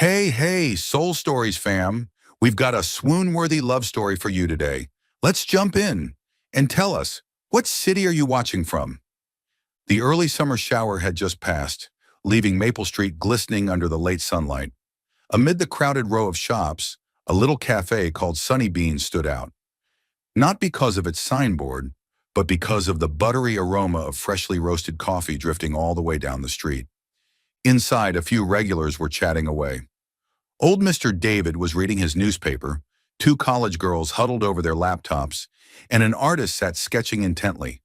Hey, Soul Stories fam. We've got a swoon-worthy love story for you today. Let's jump in and tell us, what city are you watching from? The early summer shower had just passed, leaving Maple Street glistening under the late sunlight. Amid the crowded row of shops, a little cafe called Sunny Beans stood out. Not because of its signboard, but because of the buttery aroma of freshly roasted coffee drifting all the way down the street. Inside, a few regulars were chatting away. Old Mr. David was reading his newspaper, two college girls huddled over their laptops, and an artist sat sketching intently.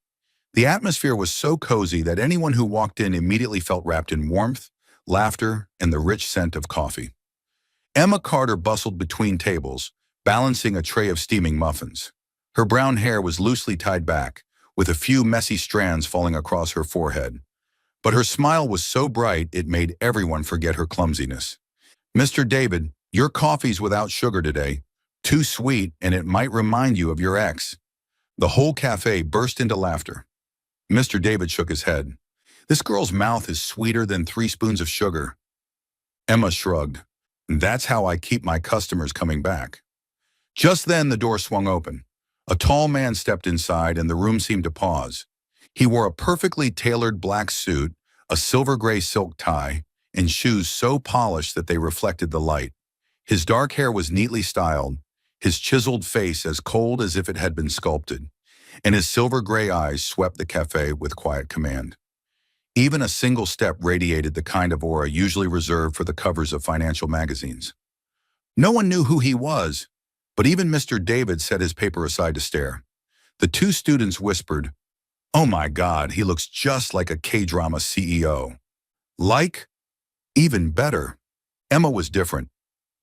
The atmosphere was so cozy that anyone who walked in immediately felt wrapped in warmth, laughter, and the rich scent of coffee. Emma Carter bustled between tables, balancing a tray of steaming muffins. Her brown hair was loosely tied back, with a few messy strands falling across her forehead. But her smile was so bright it made everyone forget her clumsiness. "Mr. David, your coffee's without sugar today. Too sweet, and it might remind you of your ex." The whole cafe burst into laughter. Mr. David shook his head. "This girl's mouth is sweeter than 3 spoons of sugar." Emma shrugged. "That's how I keep my customers coming back." Just then, the door swung open. A tall man stepped inside, and the room seemed to pause. He wore a perfectly tailored black suit, a silver-gray silk tie, and shoes so polished that they reflected the light. His dark hair was neatly styled, his chiseled face as cold as if it had been sculpted, and his silver-gray eyes swept the cafe with quiet command. Even a single step radiated the kind of aura usually reserved for the covers of financial magazines. No one knew who he was, but even Mr. David set his paper aside to stare. The two students whispered, "Oh my God, he looks just like a K-drama CEO." Like? Even better. Emma was different.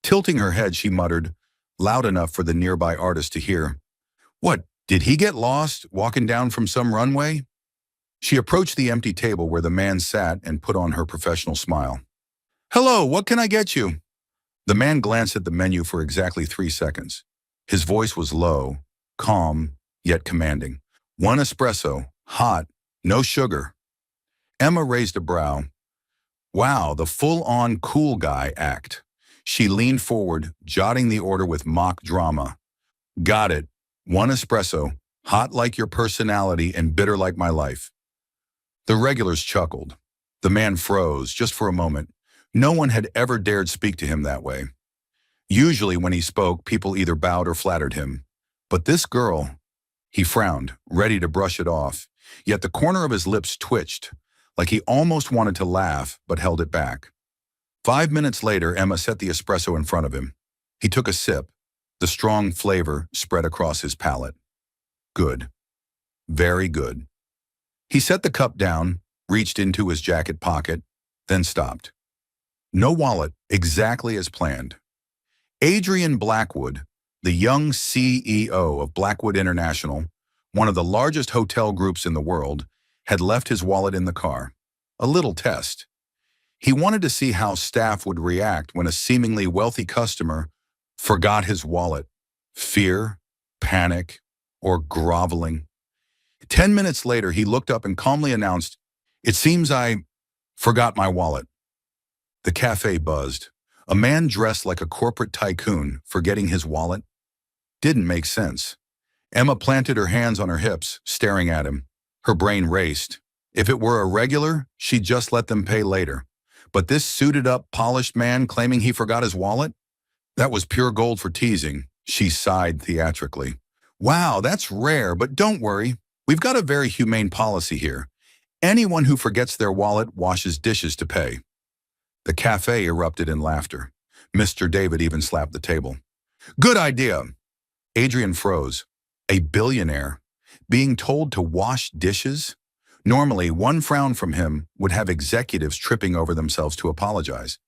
Tilting her head, she muttered, loud enough for the nearby artist to hear, "What, did he get lost, walking down from some runway?" She approached the empty table where the man sat and put on her professional smile. "Hello, what can I get you?" The man glanced at the menu for exactly 3 seconds. His voice was low, calm, yet commanding. "1 espresso, hot, no sugar." Emma raised a brow. Wow, the full-on cool guy act. She leaned forward, jotting the order with mock drama. "Got it. 1 espresso, hot like your personality and bitter like my life." The regulars chuckled. The man froze, just for a moment. No one had ever dared speak to him that way. Usually when he spoke, people either bowed or flattered him. But this girl... He frowned, ready to brush it off, yet the corner of his lips twitched, like he almost wanted to laugh but held it back. 5 minutes later, Emma set the espresso in front of him. He took a sip. The strong flavor spread across his palate. Good. Very good. He set the cup down, reached into his jacket pocket, then stopped. No wallet, exactly as planned. Adrian Blackwood, the young CEO of Blackwood International, one of the largest hotel groups in the world, had left his wallet in the car. A little test. He wanted to see how staff would react when a seemingly wealthy customer forgot his wallet. Fear, panic, or groveling. 10 minutes later, he looked up and calmly announced, "It seems I forgot my wallet." The cafe buzzed. A man dressed like a corporate tycoon forgetting his wallet? Didn't make sense. Emma planted her hands on her hips, staring at him. Her brain raced. If it were a regular, she'd just let them pay later. But this suited-up, polished man claiming he forgot his wallet? That was pure gold for teasing. She sighed theatrically. "Wow, that's rare, but don't worry. We've got a very humane policy here. Anyone who forgets their wallet washes dishes to pay." The cafe erupted in laughter. Mr. David even slapped the table. "Good idea." Adrian froze. A billionaire? Being told to wash dishes? Normally, one frown from him would have executives tripping over themselves to apologize.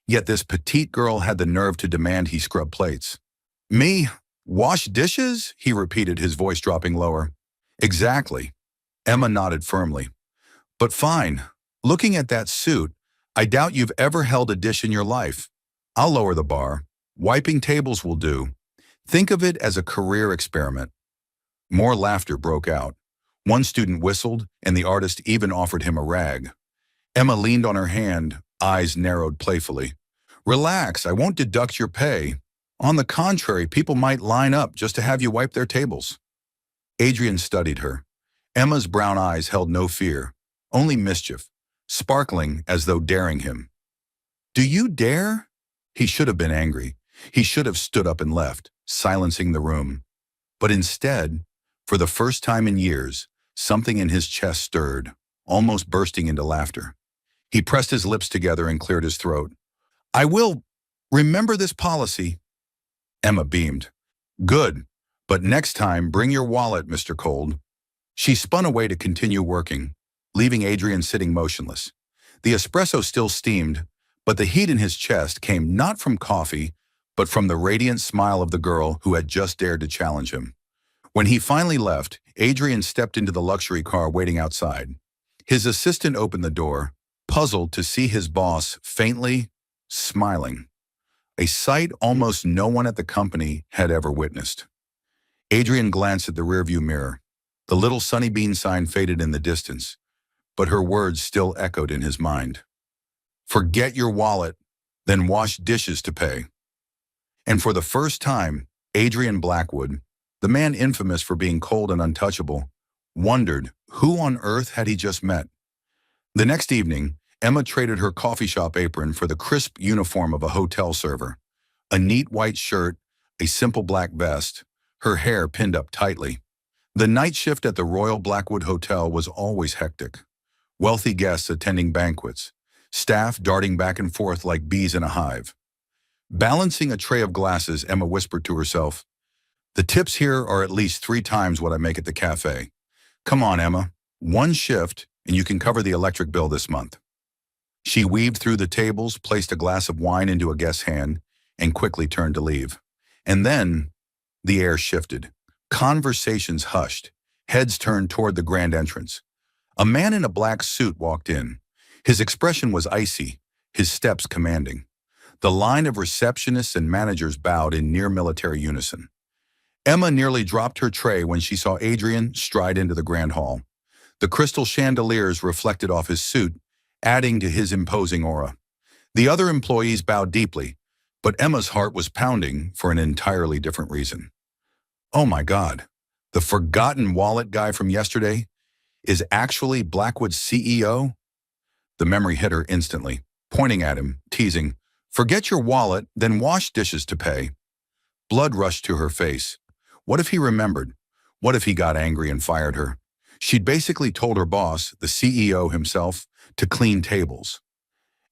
Yet this petite girl had the nerve to demand he scrub plates. "Me? Wash dishes?" he repeated, his voice dropping lower. "Exactly." Emma nodded firmly. "But fine. Looking at that suit, I doubt you've ever held a dish in your life. I'll lower the bar. Wiping tables will do. Think of it as a career experiment." More laughter broke out. One student whistled, and the artist even offered him a rag. Emma leaned on her hand, eyes narrowed playfully. Relax, I won't deduct your pay. On the contrary, people might line up just to have you wipe their tables. Adrian studied her. Emma's brown eyes held no fear, only mischief, sparkling as though daring him. Do you dare? He should have been angry. He should have stood up and left, silencing the room. But instead, for the first time in years, something in his chest stirred, almost bursting into laughter. He pressed his lips together and cleared his throat. I will remember this policy. Emma beamed. Good, but next time bring your wallet, Mr. Cold. She spun away to continue working, leaving Adrian sitting motionless. The espresso still steamed, but the heat in his chest came not from coffee, but from the radiant smile of the girl who had just dared to challenge him. When he finally left, Adrian stepped into the luxury car waiting outside. His assistant opened the door, puzzled to see his boss faintly smiling, a sight almost no one at the company had ever witnessed. Adrian glanced at the rearview mirror. The little Sunny Bean sign faded in the distance, but her words still echoed in his mind. Forget your wallet, then wash dishes to pay. And for the first time, Adrian Blackwood, the man infamous for being cold and untouchable, wondered who on earth had he just met. The next evening, Emma traded her coffee shop apron for the crisp uniform of a hotel server. A neat white shirt, a simple black vest, her hair pinned up tightly. The night shift at the Royal Blackwood Hotel was always hectic. Wealthy guests attending banquets, staff darting back and forth like bees in a hive. Balancing a tray of glasses, Emma whispered to herself, the tips here are at least 3 times what I make at the cafe. Come on, Emma, one shift and you can cover the electric bill this month. She weaved through the tables, placed a glass of wine into a guest's hand, and quickly turned to leave. And then the air shifted. Conversations hushed. Heads turned toward the grand entrance. A man in a black suit walked in. His expression was icy, his steps commanding. The line of receptionists and managers bowed in near military unison. Emma nearly dropped her tray when she saw Adrian stride into the grand hall. The crystal chandeliers reflected off his suit, adding to his imposing aura. The other employees bowed deeply, but Emma's heart was pounding for an entirely different reason. Oh my God, the forgotten wallet guy from yesterday is actually Blackwood's CEO? The memory hit her instantly, pointing at him, teasing, forget your wallet, then wash dishes to pay. Blood rushed to her face. What if he remembered? What if he got angry and fired her? She'd basically told her boss, the CEO himself, to clean tables.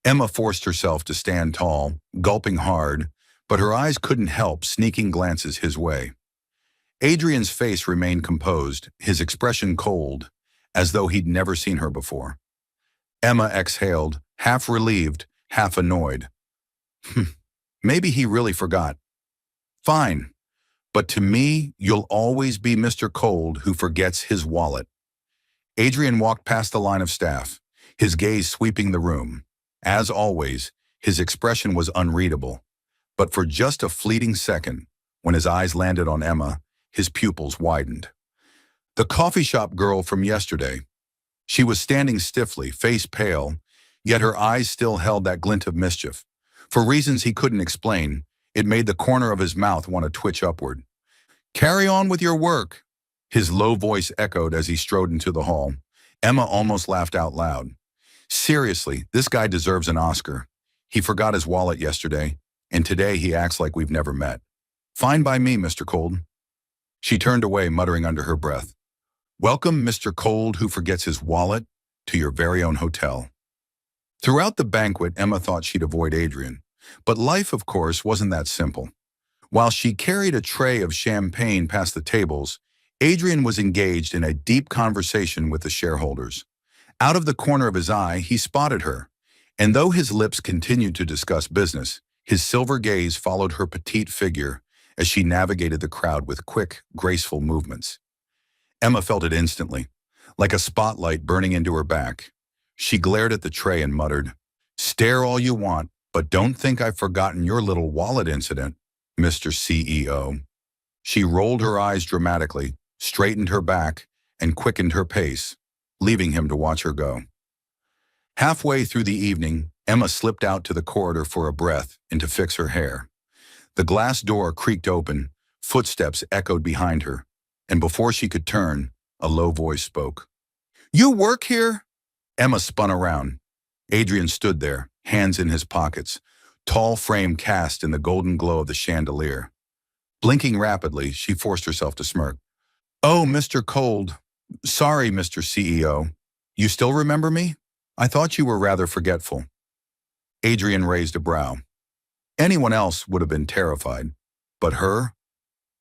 Emma forced herself to stand tall, gulping hard, but her eyes couldn't help sneaking glances his way. Adrian's face remained composed, his expression cold, as though he'd never seen her before. Emma exhaled, half relieved, half annoyed. Maybe he really forgot. Fine, but to me, you'll always be Mr. Cold who forgets his wallet. Adrian walked past the line of staff, his gaze sweeping the room. As always, his expression was unreadable, but for just a fleeting second, when his eyes landed on Emma, his pupils widened. The coffee shop girl from yesterday. She was standing stiffly, face pale, yet her eyes still held that glint of mischief. For reasons he couldn't explain, it made the corner of his mouth want to twitch upward. Carry on with your work, his low voice echoed as he strode into the hall. Emma almost laughed out loud. Seriously, this guy deserves an Oscar. He forgot his wallet yesterday, and today he acts like we've never met. Fine by me, Mr. Cold. She turned away, muttering under her breath. Welcome, Mr. Cold, who forgets his wallet, to your very own hotel. Throughout the banquet, Emma thought she'd avoid Adrian. But life, of course, wasn't that simple. While she carried a tray of champagne past the tables, Adrian was engaged in a deep conversation with the shareholders. Out of the corner of his eye, he spotted her, and though his lips continued to discuss business, his silver gaze followed her petite figure as she navigated the crowd with quick, graceful movements. Emma felt it instantly, like a spotlight burning into her back. She glared at the tray and muttered, "Stare all you want, but don't think I've forgotten your little wallet incident, Mr. CEO." She rolled her eyes dramatically, straightened her back, and quickened her pace, leaving him to watch her go. Halfway through the evening, Emma slipped out to the corridor for a breath and to fix her hair. The glass door creaked open, footsteps echoed behind her, and before she could turn, a low voice spoke. "You work here?" Emma spun around. Adrian stood there, hands in his pockets, tall frame cast in the golden glow of the chandelier. Blinking rapidly, she forced herself to smirk. "Oh, Mr. Cold. Sorry, Mr. CEO. You still remember me? I thought you were rather forgetful." Adrian raised a brow. Anyone else would have been terrified, but her?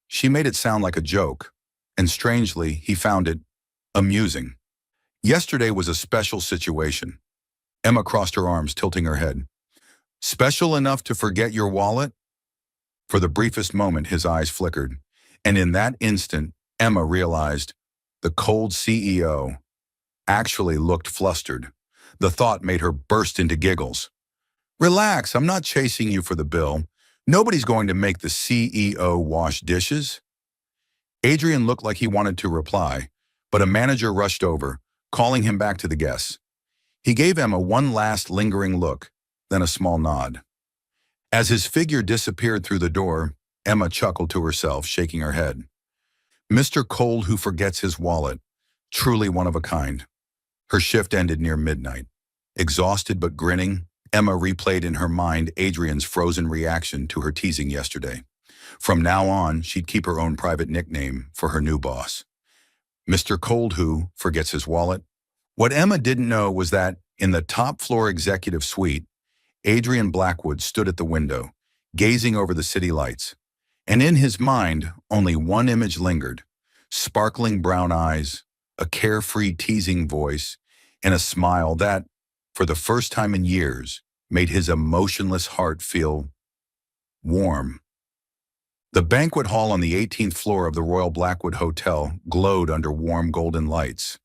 She made it sound like a joke, and strangely, he found it amusing. Yesterday was a special situation. Emma crossed her arms, tilting her head. "Special enough to forget your wallet?" For the briefest moment, his eyes flickered, and in that instant, Emma realized the cold CEO actually looked flustered. The thought made her burst into giggles. "Relax, I'm not chasing you for the bill. Nobody's going to make the CEO wash dishes." Adrian looked like he wanted to reply, but a manager rushed over, calling him back to the guests. He gave Emma one last lingering look, then a small nod. As his figure disappeared through the door, Emma chuckled to herself, shaking her head. Mr. Cold who forgets his wallet, truly one of a kind. Her shift ended near midnight. Exhausted but grinning, Emma replayed in her mind Adrian's frozen reaction to her teasing yesterday. From now on, she'd keep her own private nickname for her new boss. Mr. Cold who forgets his wallet. What Emma didn't know was that, in the top-floor executive suite, Adrian Blackwood stood at the window, gazing over the city lights. And in his mind, only one image lingered: sparkling brown eyes, a carefree teasing voice, and a smile that, for the first time in years, made his emotionless heart feel warm. The banquet hall on the 18th floor of the Royal Blackwood Hotel glowed under warm golden lights.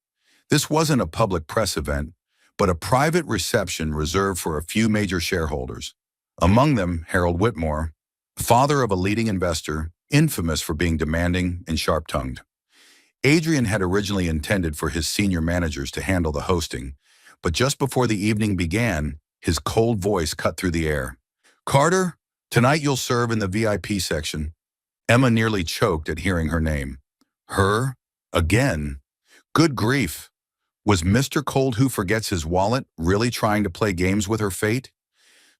This wasn't a public press event, but a private reception reserved for a few major shareholders. Among them, Harold Whitmore, father of a leading investor, infamous for being demanding and sharp-tongued. Adrian had originally intended for his senior managers to handle the hosting, but just before the evening began, his cold voice cut through the air. "Carter, tonight you'll serve in the VIP section." Emma nearly choked at hearing her name. Her? Again? Good grief. Was Mr. Cold who forgets his wallet really trying to play games with her fate?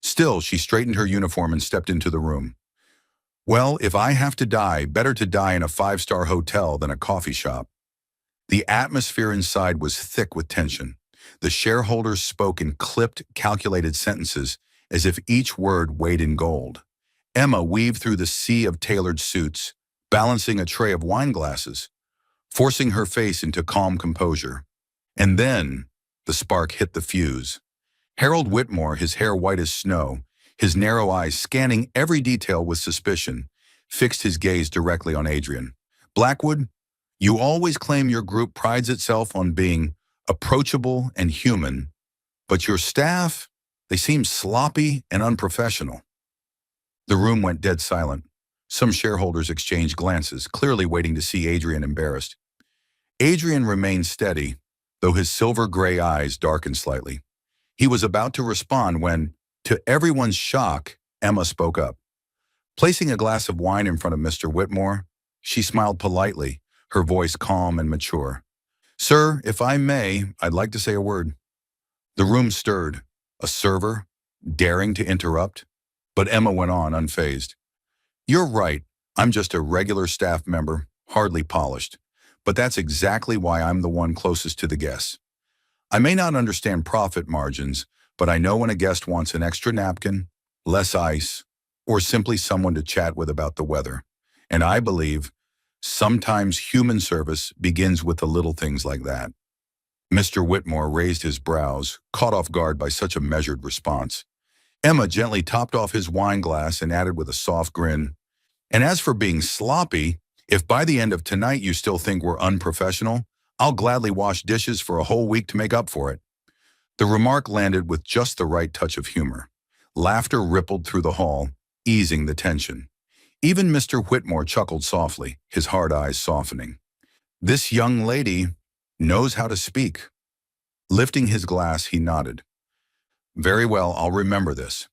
Still, she straightened her uniform and stepped into the room. Well, if I have to die, better to die in a five-star hotel than a coffee shop. The atmosphere inside was thick with tension. The shareholders spoke in clipped, calculated sentences, as if each word weighed in gold. Emma weaved through the sea of tailored suits, balancing a tray of wine glasses, forcing her face into calm composure. And then, the spark hit the fuse. Harold Whitmore, his hair white as snow, his narrow eyes scanning every detail with suspicion, fixed his gaze directly on Adrian. "Blackwood, you always claim your group prides itself on being approachable and human, but your staff, they seem sloppy and unprofessional." The room went dead silent. Some shareholders exchanged glances, clearly waiting to see Adrian embarrassed. Adrian remained steady, though his silver-gray eyes darkened slightly. He was about to respond when, to everyone's shock, Emma spoke up. Placing a glass of wine in front of Mr. Whitmore, she smiled politely, her voice calm and mature. "Sir, if I may, I'd like to say a word." The room stirred. A server, daring to interrupt? But Emma went on, unfazed. "You're right. I'm just a regular staff member, hardly polished. But that's exactly why I'm the one closest to the guests. I may not understand profit margins, but I know when a guest wants an extra napkin, less ice, or simply someone to chat with about the weather. And I believe sometimes human service begins with the little things like that." Mr. Whitmore raised his brows, caught off guard by such a measured response. Emma gently topped off his wine glass and added with a soft grin, "And as for being sloppy, if by the end of tonight you still think we're unprofessional, I'll gladly wash dishes for a whole week to make up for it." The remark landed with just the right touch of humor. Laughter rippled through the hall, easing the tension. Even Mr. Whitmore chuckled softly, his hard eyes softening. "This young lady knows how to speak." Lifting his glass, he nodded. Very well, I'll remember this.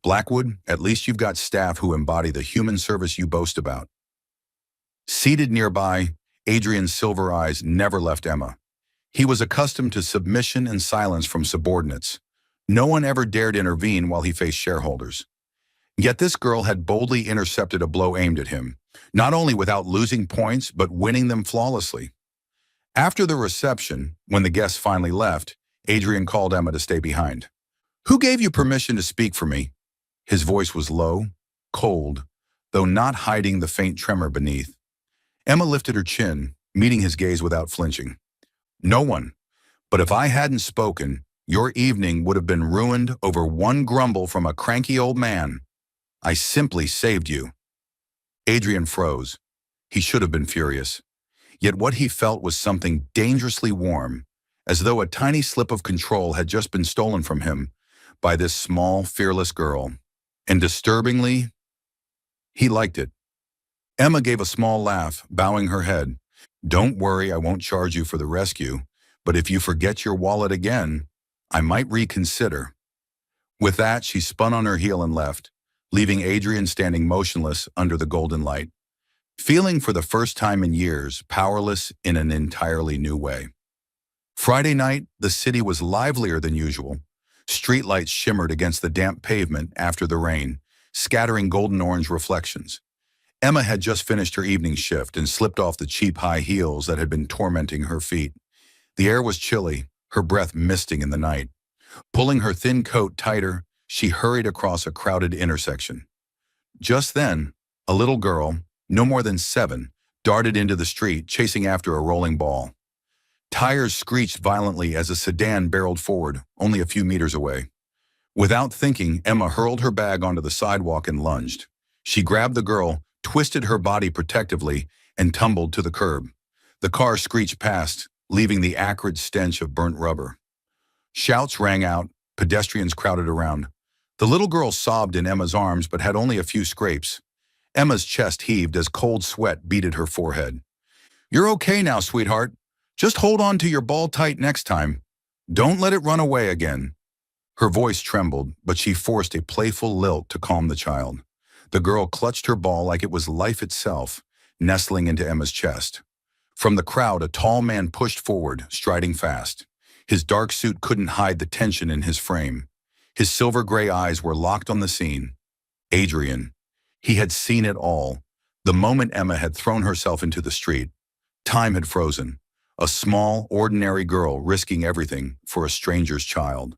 Blackwood, at least you've got staff who embody the human service you boast about. Seated nearby, Adrian's silver eyes never left Emma. He was accustomed to submission and silence from subordinates. No one ever dared intervene while he faced shareholders. Yet this girl had boldly intercepted a blow aimed at him, not only without losing points, but winning them flawlessly. After the reception, when the guests finally left, Adrian called Emma to stay behind. "Who gave you permission to speak for me?" His voice was low, cold, though not hiding the faint tremor beneath. Emma lifted her chin, meeting his gaze without flinching. "No one. But if I hadn't spoken, your evening would have been ruined over one grumble from a cranky old man. I simply saved you." Adrian froze. He should have been furious. Yet what he felt was something dangerously warm, as though a tiny slip of control had just been stolen from him by this small, fearless girl. And disturbingly, he liked it. Emma gave a small laugh, bowing her head. "Don't worry, I won't charge you for the rescue, but if you forget your wallet again, I might reconsider." With that, she spun on her heel and left, leaving Adrian standing motionless under the golden light, feeling for the first time in years powerless in an entirely new way. Friday night, the city was livelier than usual. Streetlights shimmered against the damp pavement after the rain, scattering golden-orange reflections. Emma had just finished her evening shift and slipped off the cheap high heels that had been tormenting her feet. The air was chilly, her breath misting in the night. Pulling her thin coat tighter, she hurried across a crowded intersection. Just then, a little girl, no more than 7, darted into the street, chasing after a rolling ball. Tires screeched violently as a sedan barreled forward, only a few meters away. Without thinking, Emma hurled her bag onto the sidewalk and lunged. She grabbed the girl, twisted her body protectively, and tumbled to the curb. The car screeched past, leaving the acrid stench of burnt rubber. Shouts rang out, pedestrians crowded around. The little girl sobbed in Emma's arms but had only a few scrapes. Emma's chest heaved as cold sweat beaded her forehead. "You're okay now, sweetheart. Just hold on to your ball tight next time. Don't let it run away again." Her voice trembled, but she forced a playful lilt to calm the child. The girl clutched her ball like it was life itself, nestling into Emma's chest. From the crowd, a tall man pushed forward, striding fast. His dark suit couldn't hide the tension in his frame. His silver-gray eyes were locked on the scene. Adrian. He had seen it all. The moment Emma had thrown herself into the street, time had frozen. A small, ordinary girl risking everything for a stranger's child.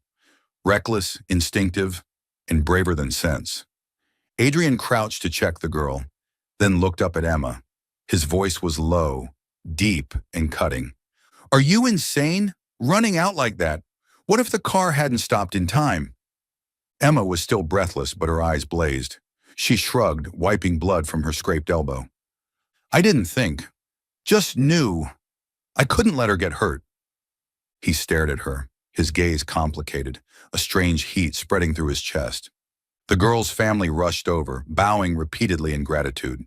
Reckless, instinctive, and braver than sense. Adrian crouched to check the girl, then looked up at Emma. His voice was low, deep, and cutting. "Are you insane? Running out like that? What if the car hadn't stopped in time?" Emma was still breathless, but her eyes blazed. She shrugged, wiping blood from her scraped elbow. "I didn't think. Just knew. I couldn't let her get hurt." He stared at her, his gaze complicated, a strange heat spreading through his chest. The girl's family rushed over, bowing repeatedly in gratitude.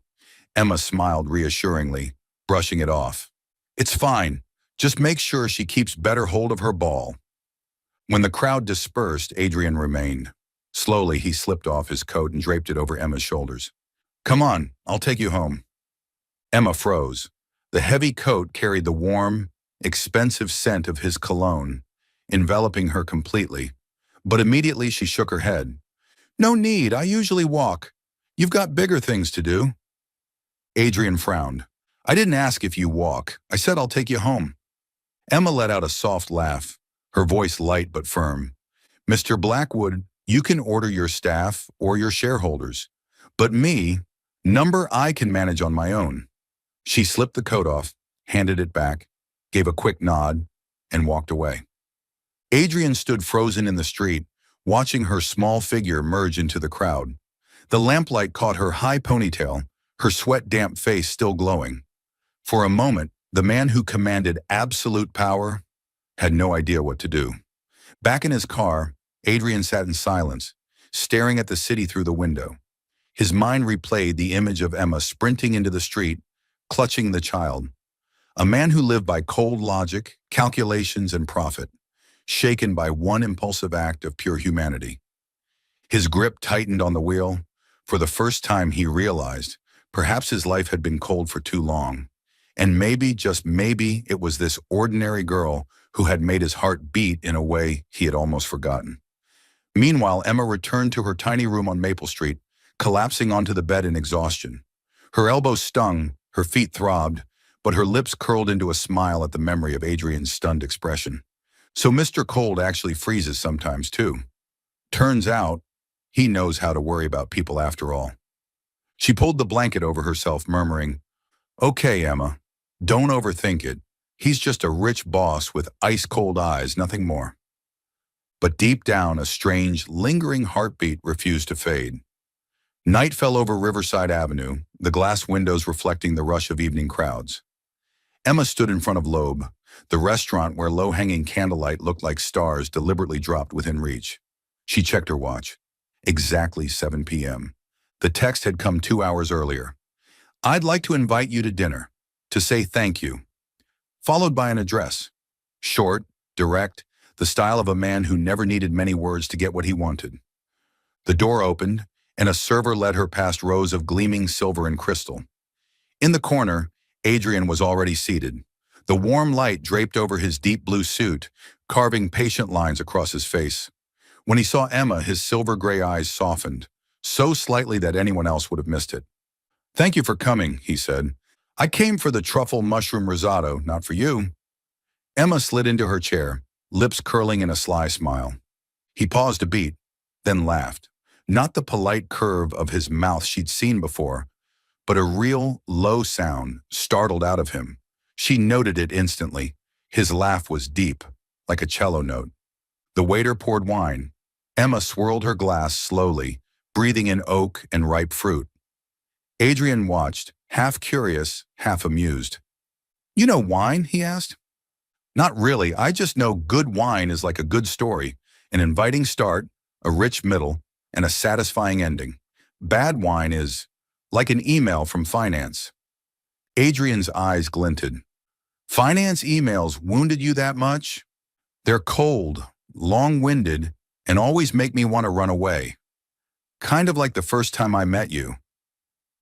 Emma smiled reassuringly, brushing it off. "It's fine. Just make sure she keeps better hold of her ball." When the crowd dispersed, Adrian remained. Slowly, he slipped off his coat and draped it over Emma's shoulders. "Come on, I'll take you home." Emma froze. The heavy coat carried the warm, expensive scent of his cologne, enveloping her completely. But immediately she shook her head. "No need, I usually walk. You've got bigger things to do." Adrian frowned. "I didn't ask if you walk. I said I'll take you home." Emma let out a soft laugh, her voice light but firm. "Mr. Blackwood, you can order your staff or your shareholders. But me, number I can manage on my own." She slipped the coat off, handed it back, gave a quick nod, and walked away. Adrian stood frozen in the street, watching her small figure merge into the crowd. The lamplight caught her high ponytail, her sweat-damp face still glowing. For a moment, the man who commanded absolute power had no idea what to do. Back in his car, Adrian sat in silence, staring at the city through the window. His mind replayed the image of Emma sprinting into the street, clutching the child. A man who lived by cold logic, calculations, and profit. shaken by one impulsive act of pure humanity. His grip tightened on the wheel. For the first time he realized, perhaps his life had been cold for too long. And maybe, just maybe, it was this ordinary girl who had made his heart beat in a way he had almost forgotten. Meanwhile, Emma returned to her tiny room on Maple Street, collapsing onto the bed in exhaustion. Her elbows stung, her feet throbbed, but her lips curled into a smile at the memory of Adrian's stunned expression. So Mr. Cold actually freezes sometimes too. Turns out, he knows how to worry about people after all. She pulled the blanket over herself, murmuring, "Okay, Emma, don't overthink it. He's just a rich boss with ice-cold eyes, nothing more." But deep down, a strange, lingering heartbeat refused to fade. Night fell over Riverside Avenue, the glass windows reflecting the rush of evening crowds. Emma stood in front of Loeb, the restaurant where low-hanging candlelight looked like stars deliberately dropped within reach. She checked her watch. Exactly 7 p.m. The text had come 2 hours earlier. "I'd like to invite you to dinner, to say thank you," followed by an address. Short, direct, the style of a man who never needed many words to get what he wanted. The door opened, and a server led her past rows of gleaming silver and crystal. In the corner, Adrian was already seated. The warm light draped over his deep blue suit, carving patient lines across his face. When he saw Emma, his silver-gray eyes softened, so slightly that anyone else would have missed it. "Thank you for coming," he said. "I came for the truffle mushroom risotto, not for you." Emma slid into her chair, lips curling in a sly smile. He paused a beat, then laughed. Not the polite curve of his mouth she'd seen before, but a real, low sound startled out of him. She noted it instantly. His laugh was deep, like a cello note. The waiter poured wine. Emma swirled her glass slowly, breathing in oak and ripe fruit. Adrian watched, half curious, half amused. "You know wine?" he asked. "Not really. I just know good wine is like a good story, an inviting start, a rich middle, and a satisfying ending. Bad wine is like an email from finance." Adrian's eyes glinted. "Finance emails wounded you that much? They're cold, long-winded, and always make me want to run away. Kind of like the first time I met you."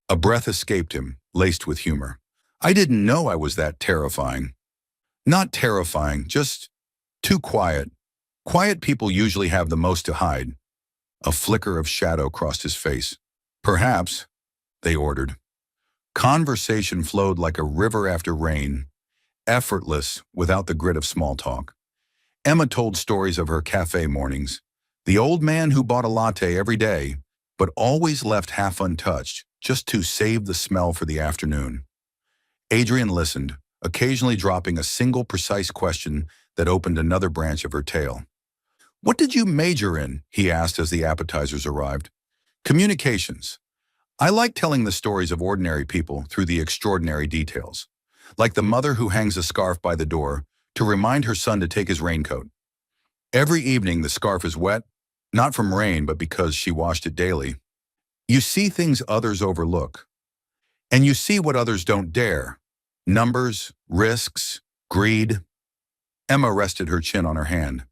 A breath escaped him, laced with humor. "I didn't know I was that terrifying." "Not terrifying, just too quiet. Quiet people usually have the most to hide." A flicker of shadow crossed his face. "Perhaps," they ordered. Conversation flowed like a river after rain, effortless without the grit of small talk. Emma told stories of her cafe mornings. The old man who bought a latte every day, but always left half untouched, just to save the smell for the afternoon. Adrian listened, occasionally dropping a single precise question that opened another branch of her tale. "What did you major in?" he asked as the appetizers arrived. "Communications. I like telling the stories of ordinary people through the extraordinary details, like the mother who hangs a scarf by the door to remind her son to take his raincoat. Every evening the scarf is wet, not from rain, but because she washed it daily. You see things others overlook, and you see what others don't dare. Numbers, risks, greed." Emma rested her chin on her hand.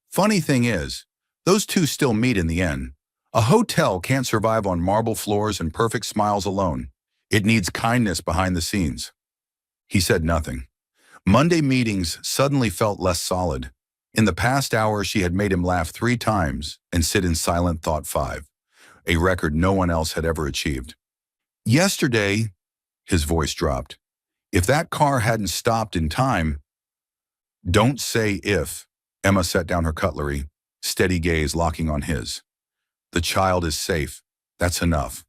"Funny thing is, those two still meet in the end. A hotel can't survive on marble floors and perfect smiles alone. It needs kindness behind the scenes." He said nothing. Monday meetings suddenly felt less solid. In the past hour, she had made him laugh 3 times and sit in silent thought 5, a record no one else had ever achieved. "Yesterday," his voice dropped, "if that car hadn't stopped in time—" "Don't say if." Emma set down her cutlery, steady gaze locking on his. "The child is safe. That's enough."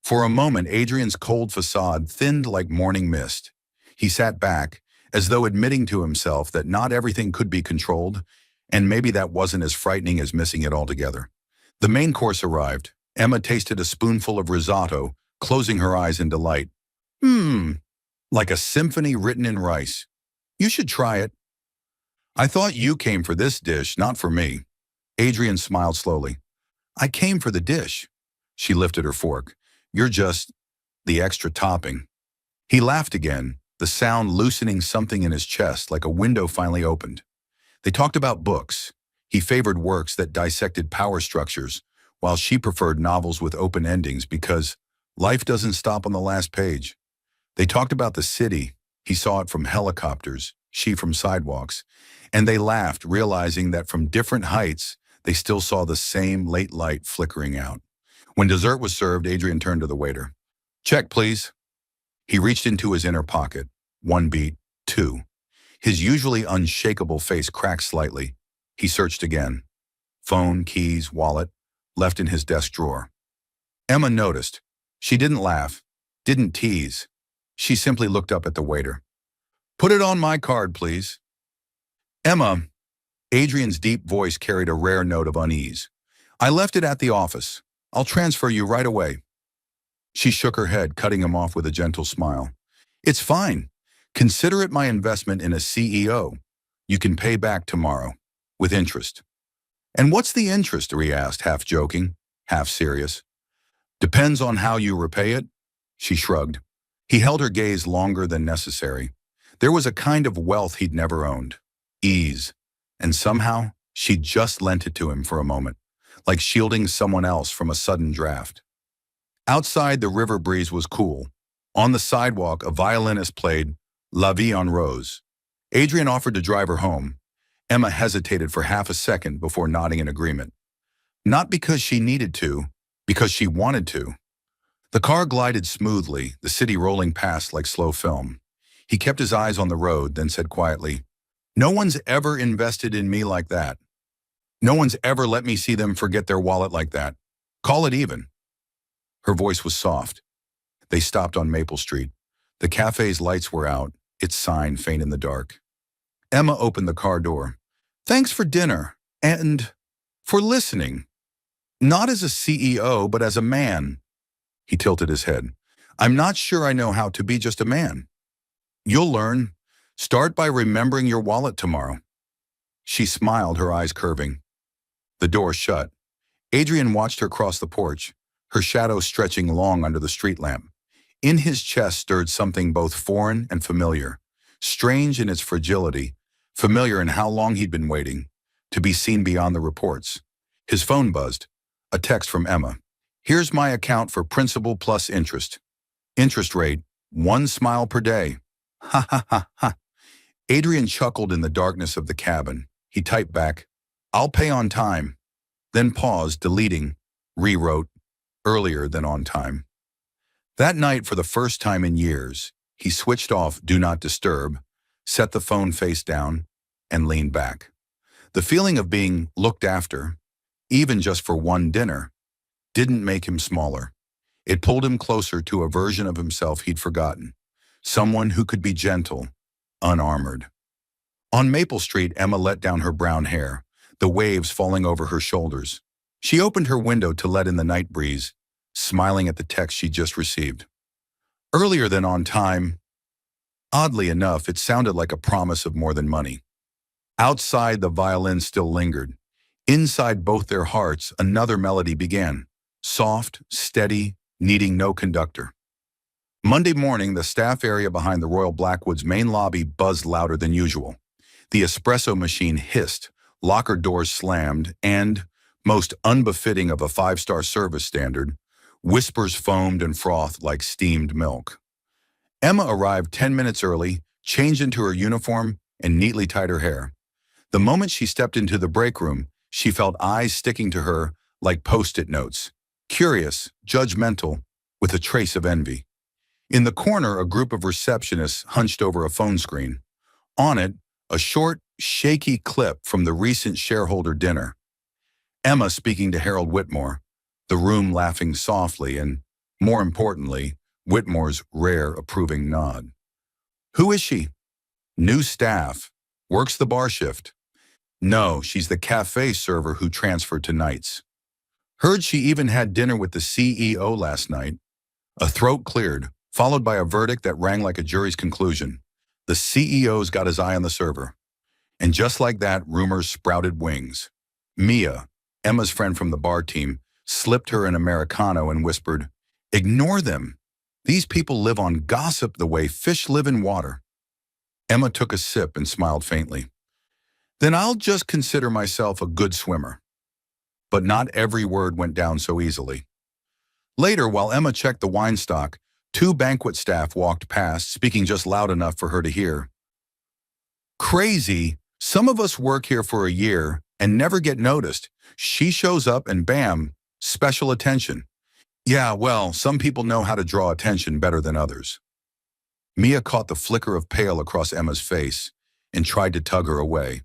For a moment, Adrian's cold facade thinned like morning mist. He sat back, as though admitting to himself that not everything could be controlled, and maybe that wasn't as frightening as missing it altogether. The main course arrived. Emma tasted a spoonful of risotto, closing her eyes in delight. Like a symphony written in rice. You should try it." "I thought you came for this dish, not for me." Adrian smiled slowly. "I came for the dish." She lifted her fork. "You're just the extra topping." He laughed again, the sound loosening something in his chest like a window finally opened. They talked about books. He favored works that dissected power structures, while she preferred novels with open endings because life doesn't stop on the last page. They talked about the city. He saw it from helicopters, she from sidewalks, and they laughed, realizing that from different heights, they still saw the same late light flickering out. When dessert was served, Adrian turned to the waiter. "Check, please." He reached into his inner pocket. One beat, two. His usually unshakable face cracked slightly. He searched again. Phone, keys, wallet, left in his desk drawer. Emma noticed. She didn't laugh, didn't tease. She simply looked up at the waiter. "Put it on my card, please." "Emma," Adrian's deep voice carried a rare note of unease. "I left it at the office. I'll transfer you right away." She shook her head, cutting him off with a gentle smile. "It's fine. Consider it my investment in a CEO. You can pay back tomorrow, with interest." "And what's the interest?" He asked, half joking, half serious. "Depends on how you repay it." She shrugged. He held her gaze longer than necessary. There was a kind of wealth he'd never owned. Ease. And somehow, she just lent it to him for a moment, like shielding someone else from a sudden draft. Outside, the river breeze was cool. On the sidewalk, a violinist played La Vie en Rose. Adrian offered to drive her home. Emma hesitated for half a second before nodding in agreement. Not because she needed to, because she wanted to. The car glided smoothly, the city rolling past like slow film. He kept his eyes on the road, then said quietly, "No one's ever invested in me like that. No one's ever let me see them forget their wallet like that. Call it even." Her voice was soft. They stopped on Maple Street. The cafe's lights were out, its sign faint in the dark. Emma opened the car door. "Thanks for dinner, and for listening. Not as a CEO, but as a man." He tilted his head. "I'm not sure I know how to be just a man." "You'll learn. Start by remembering your wallet tomorrow." She smiled, her eyes curving. The door shut. Adrian watched her cross the porch, her shadow stretching long under the street lamp. In his chest stirred something both foreign and familiar, strange in its fragility, familiar in how long he'd been waiting, to be seen beyond the reports. His phone buzzed. A text from Emma. "Here's my account for principal plus interest. Interest rate, 1 smile per day." Ha ha ha ha. Adrian chuckled in the darkness of the cabin. He typed back, "I'll pay on time." Then paused, deleting, rewrote, "earlier than on time." That night, for the first time in years, he switched off Do Not Disturb, set the phone face down, and leaned back. The feeling of being looked after, even just for one dinner, didn't make him smaller. It pulled him closer to a version of himself he'd forgotten, someone who could be gentle, unarmored. On Maple Street, Emma let down her brown hair, the waves falling over her shoulders. She opened her window to let in the night breeze, smiling at the text she just received. Earlier than on time. Oddly enough, it sounded like a promise of more than money. Outside, the violin still lingered. Inside both their hearts, another melody began, soft, steady, needing no conductor. Monday morning, the staff area behind the Royal Blackwood's main lobby buzzed louder than usual. The espresso machine hissed, locker doors slammed, and, most unbefitting of a five-star service standard, whispers foamed and frothed like steamed milk. Emma arrived 10 minutes early, changed into her uniform, and neatly tied her hair. The moment she stepped into the break room, she felt eyes sticking to her like post-it notes, curious, judgmental, with a trace of envy. In the corner, a group of receptionists hunched over a phone screen. On it, a short, shaky clip from the recent shareholder dinner. Emma speaking to Harold Whitmore, the room laughing softly, and, more importantly, Whitmore's rare approving nod. "Who is she?" "New staff. Works the bar shift." "No, she's the cafe server who transferred to nights." "Heard she even had dinner with the CEO last night." A throat cleared, followed by a verdict that rang like a jury's conclusion. The CEO's got his eye on the server. And just like that, rumors sprouted wings. Mia, Emma's friend from the bar team, slipped her an Americano and whispered, "Ignore them. These people live on gossip the way fish live in water." Emma took a sip and smiled faintly. Then I'll just consider myself a good swimmer. But not every word went down so easily. Later, while Emma checked the wine stock, two banquet staff walked past, speaking just loud enough for her to hear. Crazy. Some of us work here for a year and never get noticed. She shows up and bam, special attention. Yeah, well, some people know how to draw attention better than others. Mia caught the flicker of pale across Emma's face and tried to tug her away.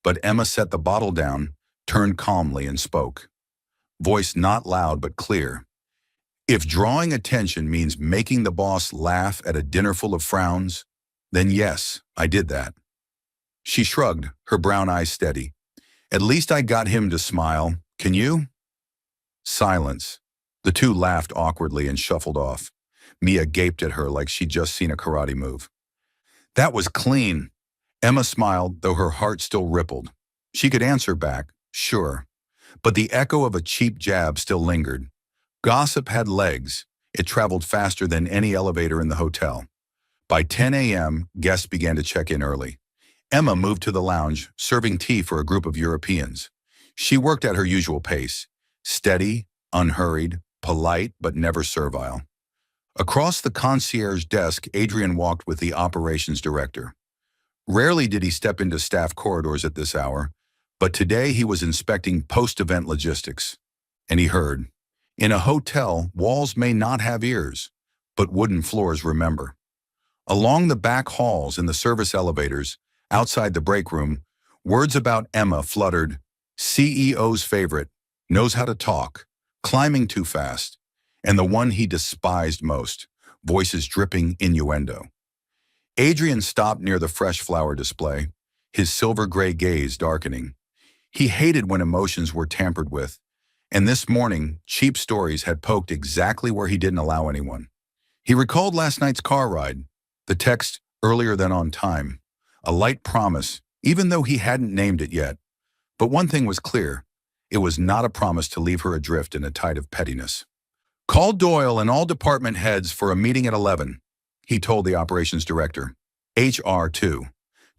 But Emma set the bottle down, turned calmly and spoke. Voice not loud but clear. If drawing attention means making the boss laugh at a dinner full of frowns, then yes, I did that. She shrugged, her brown eyes steady. At least I got him to smile. Can you? Silence. The two laughed awkwardly and shuffled off. Mia gaped at her like she'd just seen a karate move. That was clean. Emma smiled, though her heart still rippled. She could answer back, sure. But the echo of a cheap jab still lingered. Gossip had legs. It traveled faster than any elevator in the hotel. By 10 a.m., guests began to check in early. Emma moved to the lounge, serving tea for a group of Europeans. She worked at her usual pace, steady, unhurried, polite, but never servile. Across the concierge desk, Adrian walked with the operations director. Rarely did he step into staff corridors at this hour, but today he was inspecting post-event logistics. And he heard, in a hotel, walls may not have ears, but wooden floors remember. Along the back halls in the service elevators, outside the break room, words about Emma fluttered. CEO's favorite, knows how to talk, climbing too fast, and the one he despised most, voices dripping innuendo. Adrian stopped near the fresh flower display, his silver-gray gaze darkening. He hated when emotions were tampered with, and this morning, cheap stories had poked exactly where he didn't allow anyone. He recalled last night's car ride, the text earlier than on time, a light promise, even though he hadn't named it yet. But one thing was clear, it was not a promise to leave her adrift in a tide of pettiness. Call Doyle and all department heads for a meeting at 11, he told the operations director. HR 2.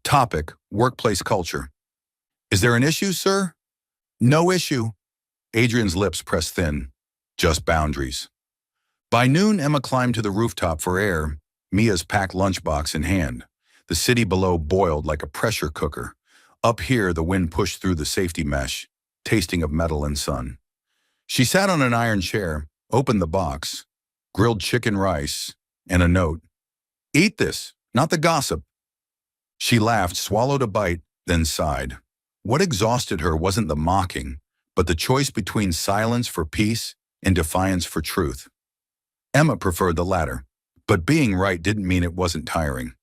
Topic, workplace culture. Is there an issue, sir? No issue. Adrian's lips pressed thin. Just boundaries. By noon, Emma climbed to the rooftop for air, Mia's packed lunchbox in hand. The city below boiled like a pressure cooker. Up here, the wind pushed through the safety mesh, tasting of metal and sun. She sat on an iron chair, opened the box, grilled chicken rice, and a note. Eat this, not the gossip. She laughed, swallowed a bite, then sighed. What exhausted her wasn't the mocking, but the choice between silence for peace and defiance for truth. Emma preferred the latter, but being right didn't mean it wasn't tiring.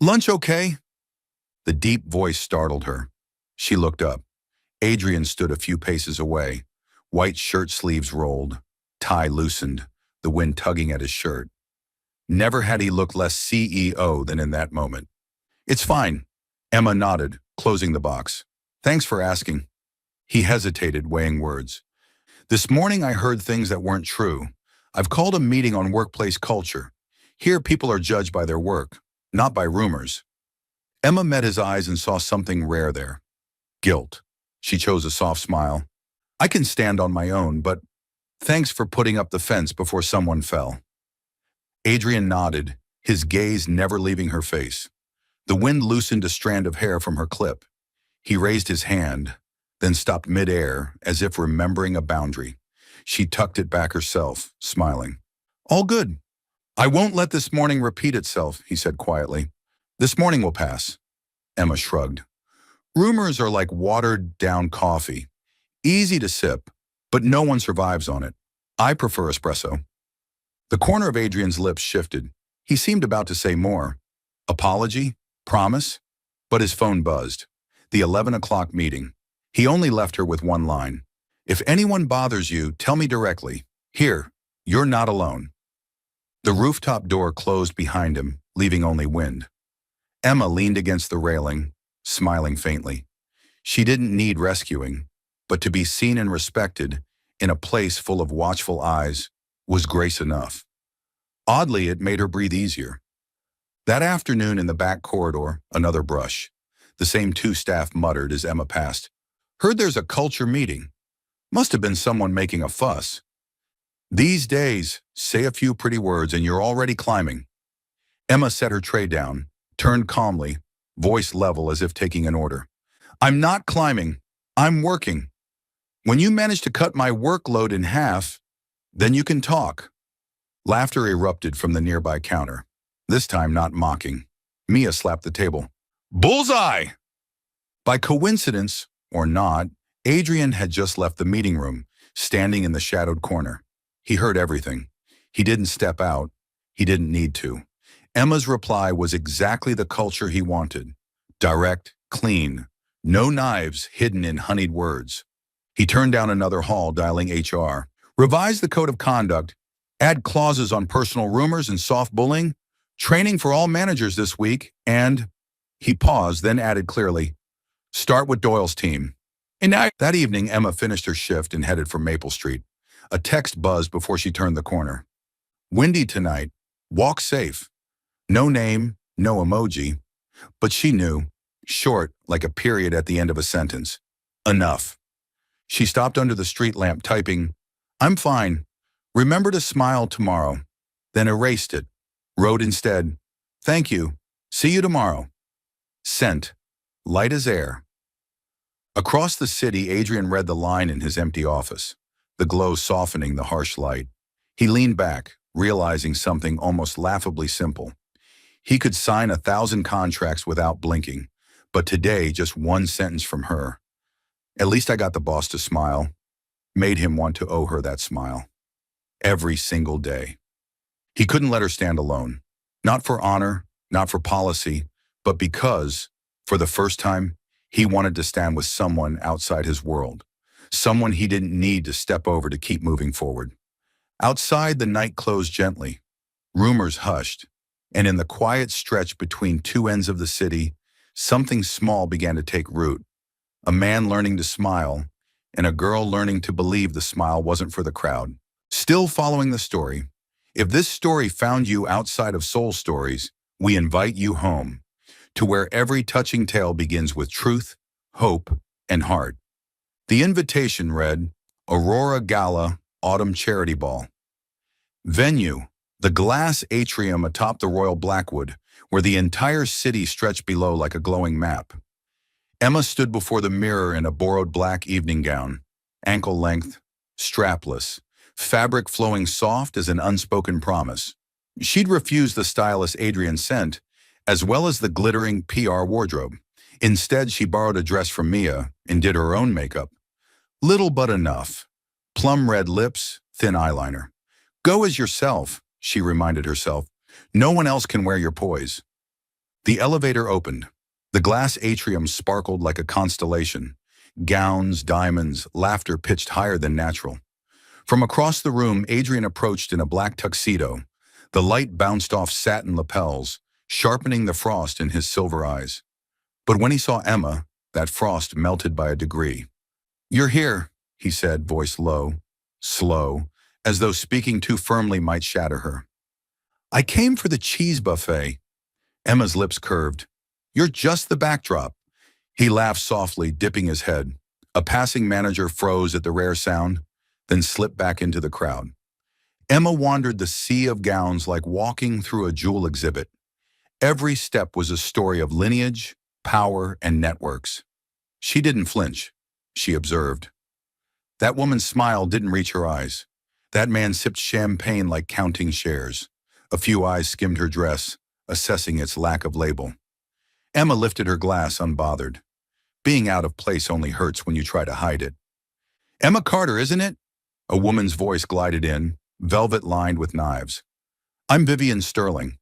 Lunch okay? The deep voice startled her. She looked up. Adrian stood a few paces away, white shirt sleeves rolled, tie loosened, the wind tugging at his shirt. Never had he looked less CEO than in that moment. It's fine, Emma nodded, closing the box. Thanks for asking. He hesitated, weighing words. This morning I heard things that weren't true. I've called a meeting on workplace culture. Here people are judged by their work, not by rumors. Emma met his eyes and saw something rare there. Guilt. She chose a soft smile. I can stand on my own, but thanks for putting up the fence before someone fell. Adrian nodded, his gaze never leaving her face. The wind loosened a strand of hair from her clip. He raised his hand, then stopped midair as if remembering a boundary. She tucked it back herself, smiling. All good. I won't let this morning repeat itself, he said quietly. This morning will pass. Emma shrugged. Rumors are like watered-down coffee. Easy to sip, but no one survives on it. I prefer espresso. The corner of Adrian's lips shifted. He seemed about to say more. Apology? Promise? But his phone buzzed. The 11 o'clock meeting. He only left her with one line. If anyone bothers you, tell me directly. Here, you're not alone. The rooftop door closed behind him, leaving only wind. Emma leaned against the railing, smiling faintly. She didn't need rescuing, but to be seen and respected in a place full of watchful eyes was grace enough. Oddly, it made her breathe easier. That afternoon in the back corridor, another brush. The same two staff muttered as Emma passed. Heard there's a culture meeting. Must have been someone making a fuss. These days, say a few pretty words and you're already climbing. Emma set her tray down, turned calmly, voice level as if taking an order. I'm not climbing. I'm working. When you manage to cut my workload in half, then you can talk. Laughter erupted from the nearby counter, this time not mocking. Mia slapped the table. Bullseye! By coincidence, or not, Adrian had just left the meeting room, standing in the shadowed corner. He heard everything. He didn't step out. He didn't need to. Emma's reply was exactly the culture he wanted. Direct, clean, no knives hidden in honeyed words. He turned down another hall, dialing HR. Revise the code of conduct. Add clauses on personal rumors and soft bullying. Training for all managers this week. And he paused, then added clearly, start with Doyle's team. And that evening, Emma finished her shift and headed for Maple Street. A text buzzed before she turned the corner. Windy tonight. Walk safe. No name, no emoji. But she knew. Short, like a period at the end of a sentence. Enough. She stopped under the street lamp typing, I'm fine. Remember to smile tomorrow. Then erased it. Wrote instead, thank you. See you tomorrow. Sent. Light as air. Across the city, Adrian read the line in his empty office, the glow softening the harsh light. He leaned back, realizing something almost laughably simple. He could sign 1,000 contracts without blinking, but today just one sentence from her. At least I got the boss to smile, made him want to owe her that smile. Every single day. He couldn't let her stand alone. Not for honor, not for policy, but because, for the first time, he wanted to stand with someone outside his world. Someone he didn't need to step over to keep moving forward. Outside, the night closed gently. Rumors hushed. And in the quiet stretch between two ends of the city, something small began to take root. A man learning to smile, and a girl learning to believe the smile wasn't for the crowd. Still following the story, if this story found you outside of Soul Stories, we invite you home, to where every touching tale begins with truth, hope, and heart. The invitation read, Aurora Gala Autumn Charity Ball. Venue, the glass atrium atop the Royal Blackwood, where the entire city stretched below like a glowing map. Emma stood before the mirror in a borrowed black evening gown, ankle length, strapless, fabric flowing soft as an unspoken promise. She'd refused the stylist Adrian sent, as well as the glittering PR wardrobe. Instead, she borrowed a dress from Mia and did her own makeup. Little but enough. Plum red lips, thin eyeliner. Go as yourself, she reminded herself. No one else can wear your poise. The elevator opened. The glass atrium sparkled like a constellation. Gowns, diamonds, laughter pitched higher than natural. From across the room, Adrian approached in a black tuxedo. The light bounced off satin lapels, sharpening the frost in his silver eyes. But when he saw Emma, that frost melted by a degree. You're here, he said, voice low, slow, as though speaking too firmly might shatter her. I came for the cheese buffet. Emma's lips curved. You're just the backdrop. He laughed softly, dipping his head. A passing manager froze at the rare sound, then slipped back into the crowd. Emma wandered the sea of gowns like walking through a jewel exhibit. Every step was a story of lineage, power, and networks. She didn't flinch. She observed. That woman's smile didn't reach her eyes. That man sipped champagne like counting shares. A few eyes skimmed her dress, assessing its lack of label. Emma lifted her glass unbothered. Being out of place only hurts when you try to hide it. Emma Carter, isn't it? A woman's voice glided in, velvet lined with knives. I'm Vivian Sterling.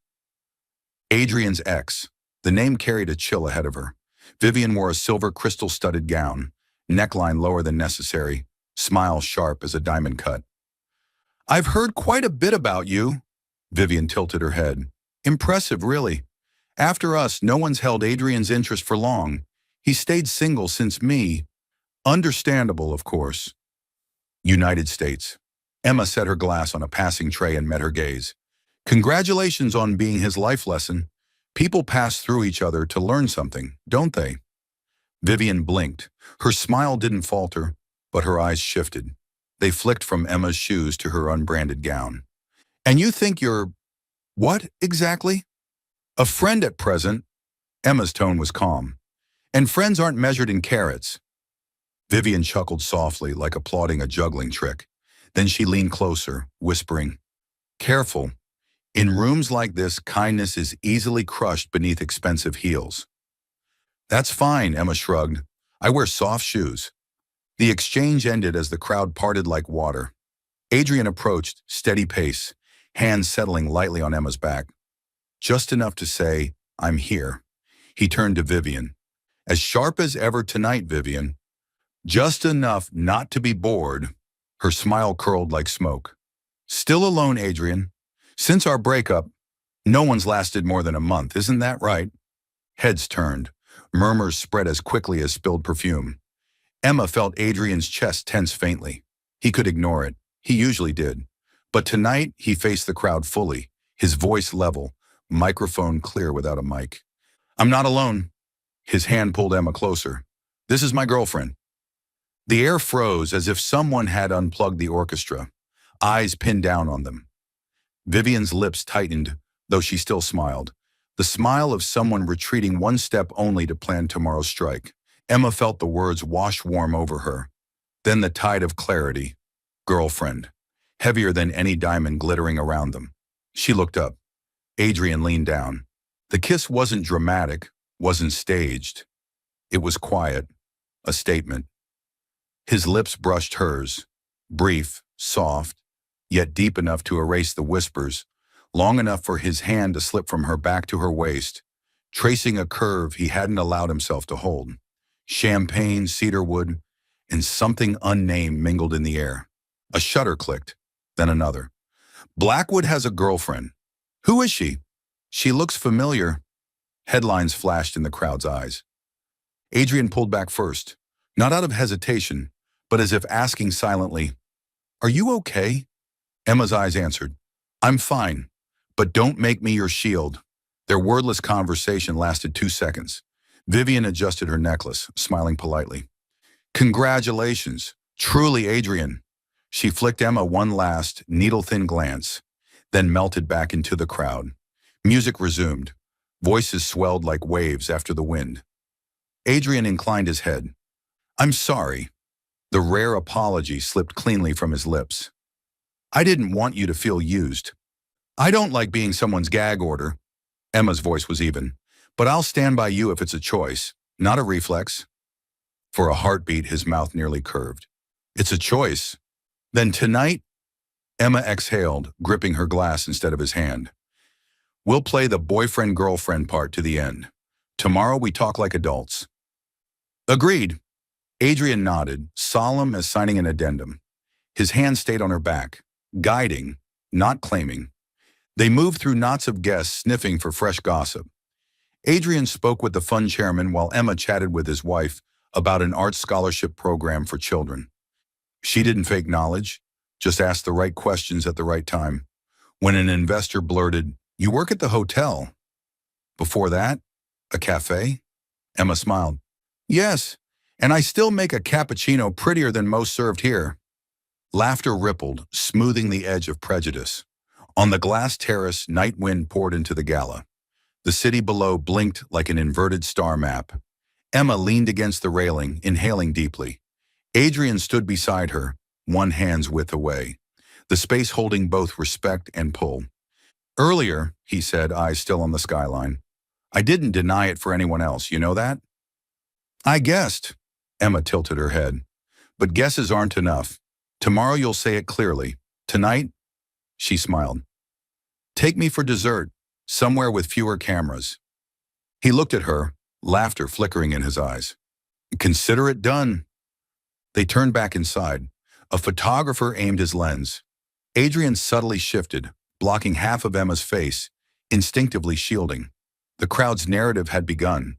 Adrian's ex. The name carried a chill ahead of her. Vivian wore a silver crystal-studded gown, neckline lower than necessary, smile sharp as a diamond cut. I've heard quite a bit about you. Vivian tilted her head. Impressive, really. After us, no one's held Adrian's interest for long. He stayed single since me. Understandable, of course. United States. Emma set her glass on a passing tray and met her gaze. Congratulations on being his life lesson. People pass through each other to learn something, don't they? Vivian blinked. Her smile didn't falter, but her eyes shifted. They flicked from Emma's shoes to her unbranded gown. And you think you're what exactly? A friend at present. Emma's tone was calm. And friends aren't measured in carats. Vivian chuckled softly, like applauding a juggling trick. Then she leaned closer, whispering, "Careful. In rooms like this, kindness is easily crushed beneath expensive heels." "That's fine," Emma shrugged. "I wear soft shoes." The exchange ended as the crowd parted like water. Adrian approached, steady pace, hands settling lightly on Emma's back. Just enough to say, "I'm here." He turned to Vivian. "As sharp as ever tonight, Vivian." "Just enough not to be bored." Her smile curled like smoke. "Still alone, Adrian? Since our breakup, no one's lasted more than a month, isn't that right?" Heads turned. Murmurs spread as quickly as spilled perfume. Emma felt Adrian's chest tense faintly. He could ignore it. He usually did. But tonight, he faced the crowd fully, his voice level, microphone clear without a mic. "I'm not alone." His hand pulled Emma closer. "This is my girlfriend." The air froze as if someone had unplugged the orchestra, eyes pinned down on them. Vivian's lips tightened, though she still smiled. The smile of someone retreating one step only to plan tomorrow's strike. Emma felt the words wash warm over her. Then the tide of clarity. Girlfriend. Heavier than any diamond glittering around them. She looked up. Adrian leaned down. The kiss wasn't dramatic, wasn't staged. It was quiet. A statement. His lips brushed hers. Brief, soft, yet deep enough to erase the whispers, long enough for his hand to slip from her back to her waist, tracing a curve he hadn't allowed himself to hold. Champagne, cedarwood, and something unnamed mingled in the air. A shutter clicked, then another. "Blackwood has a girlfriend. Who is she?" "She looks familiar." Headlines flashed in the crowd's eyes. Adrian pulled back first, not out of hesitation, but as if asking silently, "Are you okay?" Emma's eyes answered, "I'm fine, but don't make me your shield." Their wordless conversation lasted 2 seconds. Vivian adjusted her necklace, smiling politely. "Congratulations. Truly, Adrian." She flicked Emma one last, needle-thin glance, then melted back into the crowd. Music resumed. Voices swelled like waves after the wind. Adrian inclined his head. "I'm sorry." The rare apology slipped cleanly from his lips. "I didn't want you to feel used. I don't like being someone's gag order." Emma's voice was even. "But I'll stand by you if it's a choice, not a reflex." For a heartbeat, his mouth nearly curved. "It's a choice. Then tonight," Emma exhaled, gripping her glass instead of his hand, "we'll play the boyfriend-girlfriend part to the end. Tomorrow we talk like adults." "Agreed." Adrian nodded, solemn as signing an addendum. His hand stayed on her back, guiding, not claiming. They moved through knots of guests sniffing for fresh gossip. Adrian spoke with the fun chairman while Emma chatted with his wife about an art scholarship program for children. She didn't fake knowledge, just asked the right questions at the right time. When an investor blurted, "You work at the hotel." Before that, a cafe? Emma smiled. "Yes, and I still make a cappuccino prettier than most served here." Laughter rippled, smoothing the edge of prejudice. On the glass terrace, night wind poured into the gala. The city below blinked like an inverted star map. Emma leaned against the railing, inhaling deeply. Adrian stood beside her, one hand's width away, the space holding both respect and pull. "Earlier," he said, eyes still on the skyline, "I didn't deny it for anyone else, you know that?" "I guessed." Emma tilted her head. "But guesses aren't enough. Tomorrow you'll say it clearly. Tonight," she smiled, "take me for dessert, somewhere with fewer cameras." He looked at her, laughter flickering in his eyes. "Consider it done." They turned back inside. A photographer aimed his lens. Adrian subtly shifted, blocking half of Emma's face, instinctively shielding. The crowd's narrative had begun.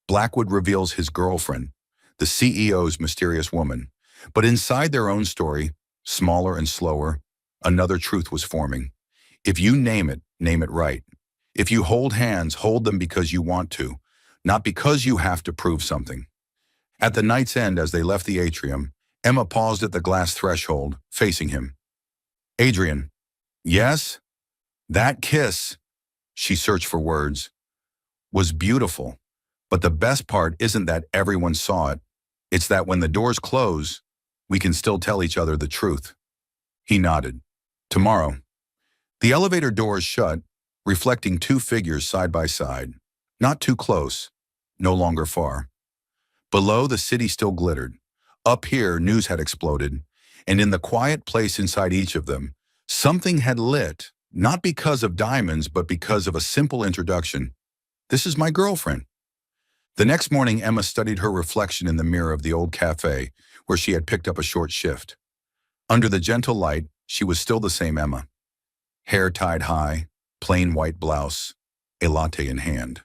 Blackwood reveals his girlfriend, the CEO's mysterious woman. But inside their own story, smaller and slower, another truth was forming. If you name it right. If you hold hands, hold them because you want to, not because you have to prove something. At the night's end, as they left the atrium, Emma paused at the glass threshold, facing him. Adrian. Yes? That kiss, she searched for words, was beautiful. But the best part isn't that everyone saw it. It's that when the doors close, we can still tell each other the truth. He nodded. Tomorrow. The elevator doors shut, reflecting two figures side by side. Not too close, no longer far. Below, the city still glittered. Up here, news had exploded. And in the quiet place inside each of them, something had lit, not because of diamonds, but because of a simple introduction. This is my girlfriend. The next morning, Emma studied her reflection in the mirror of the old cafe, where she had picked up a short shift. Under the gentle light, she was still the same Emma. Hair tied high, plain white blouse, a latte in hand.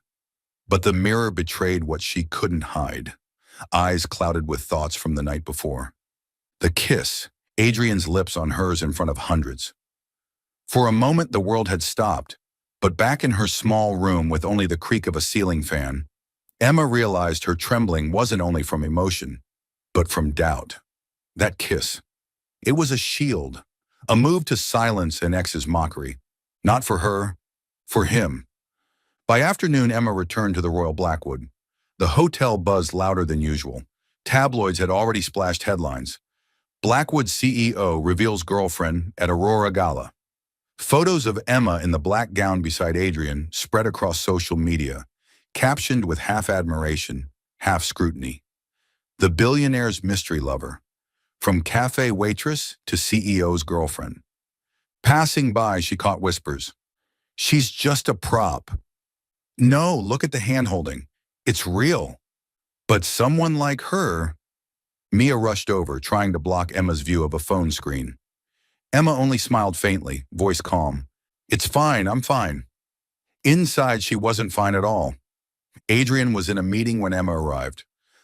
But the mirror betrayed what she couldn't hide. Eyes clouded with thoughts from the night before. The kiss, Adrian's lips on hers in front of hundreds. For a moment, the world had stopped, but back in her small room with only the creak of a ceiling fan, Emma realized her trembling wasn't only from emotion, but from doubt. That kiss. It was a shield, a move to silence an ex's mockery. Not for her, for him. By afternoon, Emma returned to the Royal Blackwood. The hotel buzzed louder than usual. Tabloids had already splashed headlines. Blackwood CEO reveals girlfriend at Aurora Gala. Photos of Emma in the black gown beside Adrian spread across social media, captioned with half admiration, half scrutiny. The billionaire's mystery lover. From cafe waitress to CEO's girlfriend. Passing by, she caught whispers. She's just a prop. No, look at the hand-holding. It's real. But someone like her... Mia rushed over, trying to block Emma's view of a phone screen. Emma only smiled faintly, voice calm. It's fine, I'm fine. Inside, she wasn't fine at all. Adrian was in a meeting when Emma arrived.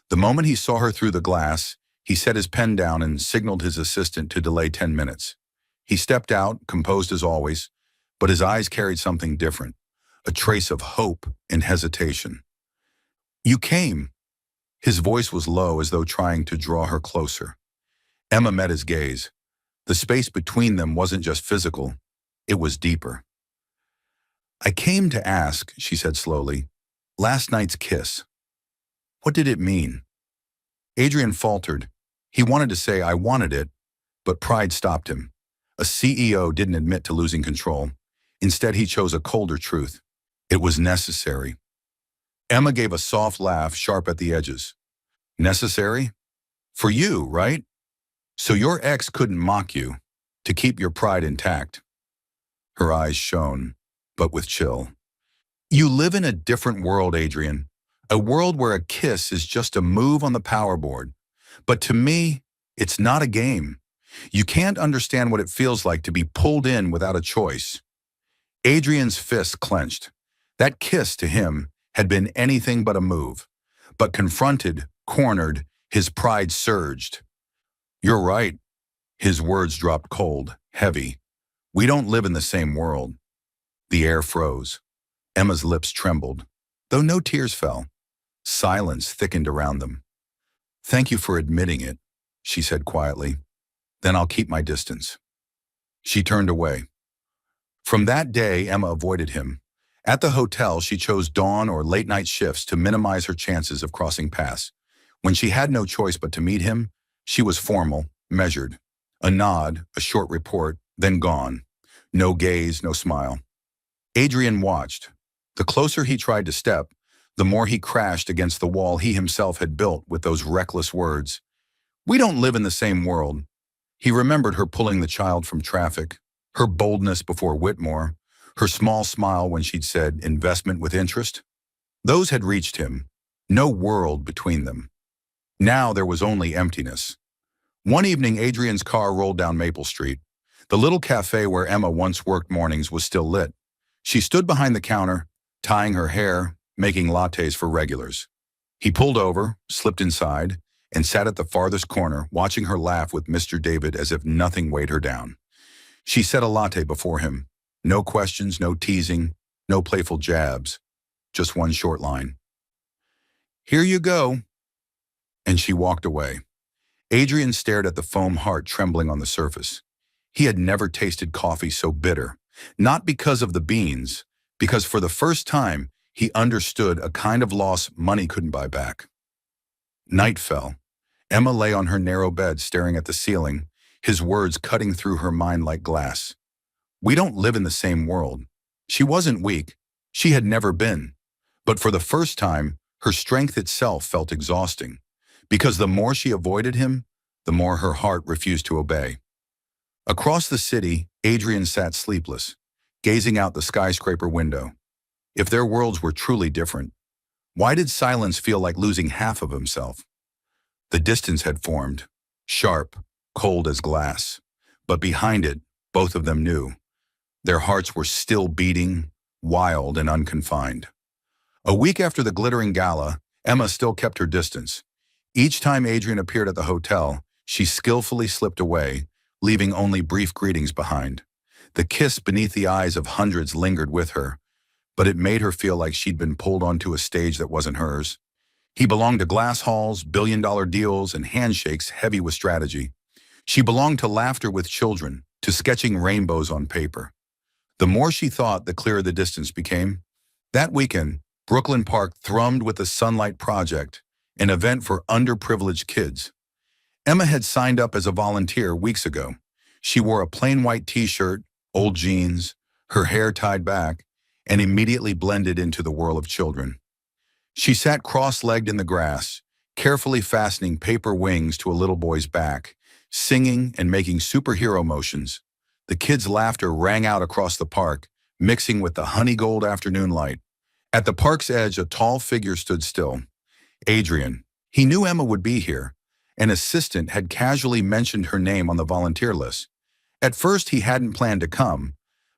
The moment he saw her through the glass, he set his pen down and signaled his assistant to delay 10 minutes. He stepped out, composed as always, but his eyes carried something different, a trace of hope and hesitation. You came. His voice was low, as though trying to draw her closer. Emma met his gaze. The space between them wasn't just physical, it was deeper. I came to ask, she said slowly, last night's kiss. What did it mean? Adrian faltered. He wanted to say, I wanted it, but pride stopped him. A CEO didn't admit to losing control. Instead, he chose a colder truth. It was necessary. Emma gave a soft laugh, sharp at the edges. Necessary? For you, right? So your ex couldn't mock you, to keep your pride intact. Her eyes shone, but with chill. You live in a different world, Adrian. A world where a kiss is just a move on the power board. But to me, it's not a game. You can't understand what it feels like to be pulled in without a choice. Adrian's fist clenched. That kiss to him had been anything but a move. But confronted, cornered, his pride surged. You're right. His words dropped cold, heavy. We don't live in the same world. The air froze. Emma's lips trembled, though no tears fell. Silence thickened around them. Thank you for admitting it, she said quietly. Then I'll keep my distance. She turned away. From that day, Emma avoided him. At the hotel, she chose dawn or late-night shifts to minimize her chances of crossing paths. When she had no choice but to meet him, she was formal, measured. A nod, a short report, then gone. No gaze, no smile. Adrian watched. The closer he tried to step, the more he crashed against the wall he himself had built with those reckless words. We don't live in the same world. He remembered her pulling the child from traffic, her boldness before Whitmore, her small smile when she'd said investment with interest. Those had reached him. No world between them. Now there was only emptiness. One evening, Adrian's car rolled down Maple Street. The little cafe where Emma once worked mornings was still lit. She stood behind the counter, tying her hair, making lattes for regulars. He pulled over, slipped inside, and sat at the farthest corner, watching her laugh with Mr. David as if nothing weighed her down. She set a latte before him. No questions, no teasing, No playful jabs, just one short line. "Here you go." And she walked away. Adrian stared at the foam heart trembling on the surface. He had never tasted coffee so bitter, not because of the beans, because for the first time, he understood a kind of loss money couldn't buy back. Night fell. Emma lay on her narrow bed staring at the ceiling, his words cutting through her mind like glass. "We don't live in the same world." She wasn't weak. She had never been. But for the first time, her strength itself felt exhausting, because the more she avoided him, the more her heart refused to obey. Across the city, Adrian sat sleepless, gazing out the skyscraper window. If their worlds were truly different, why did silence feel like losing half of himself? The distance had formed, sharp, cold as glass. But behind it, both of them knew. Their hearts were still beating, wild and unconfined. A week after the glittering gala, Emma still kept her distance. Each time Adrian appeared at the hotel, she skillfully slipped away, leaving only brief greetings behind. The kiss beneath the eyes of hundreds lingered with her, but it made her feel like she'd been pulled onto a stage that wasn't hers. He belonged to glass halls, billion-dollar deals, and handshakes heavy with strategy. She belonged to laughter with children, to sketching rainbows on paper. The more she thought, the clearer the distance became. That weekend, Brooklyn Park thrummed with the Sunlight Project, an event for underprivileged kids. Emma had signed up as a volunteer weeks ago. She wore a plain white t-shirt, old jeans, her hair tied back, and immediately blended into the whirl of children. She sat cross-legged in the grass, carefully fastening paper wings to a little boy's back, singing and making superhero motions. The kids' laughter rang out across the park, mixing with the honey-gold afternoon light. At the park's edge, a tall figure stood still. Adrian. He knew Emma would be here. An assistant had casually mentioned her name on the volunteer list. At first, he hadn't planned to come,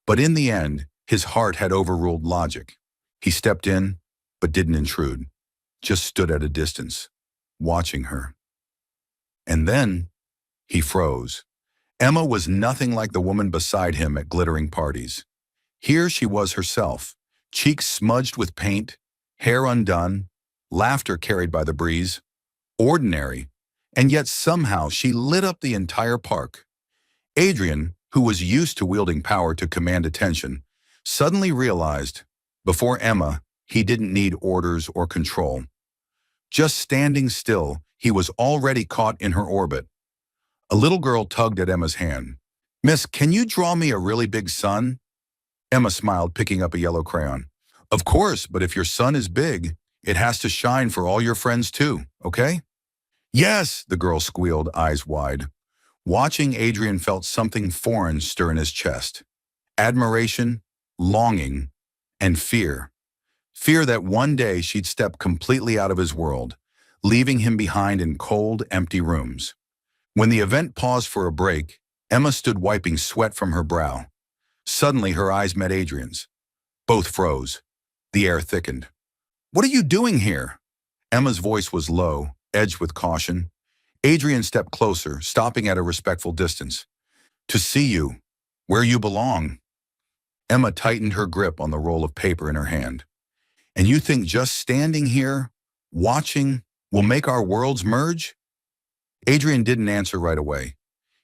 but in the end, his heart had overruled logic. He stepped in, but didn't intrude, just stood at a distance, watching her. And then, he froze. Emma was nothing like the woman beside him at glittering parties. Here she was herself, cheeks smudged with paint, hair undone, laughter carried by the breeze. Ordinary, and yet somehow she lit up the entire park. Adrian, who was used to wielding power to command attention, suddenly realized, before Emma, he didn't need orders or control. Just standing still, he was already caught in her orbit. A little girl tugged at Emma's hand. "Miss, can you draw me a really big sun?" Emma smiled, picking up a yellow crayon. "Of course, but if your sun is big, it has to shine for all your friends too, okay?" "Yes," the girl squealed, eyes wide. Watching Adrian felt something foreign stir in his chest. Admiration, longing, and fear. Fear that one day she'd step completely out of his world, leaving him behind in cold, empty rooms. When the event paused for a break, Emma stood wiping sweat from her brow. Suddenly, her eyes met Adrian's. Both froze. The air thickened. "What are you doing here?" Emma's voice was low, edged with caution. Adrian stepped closer, stopping at a respectful distance. "To see you, where you belong." Emma tightened her grip on the roll of paper in her hand. "And you think just standing here, watching, will make our worlds merge?" Adrian didn't answer right away.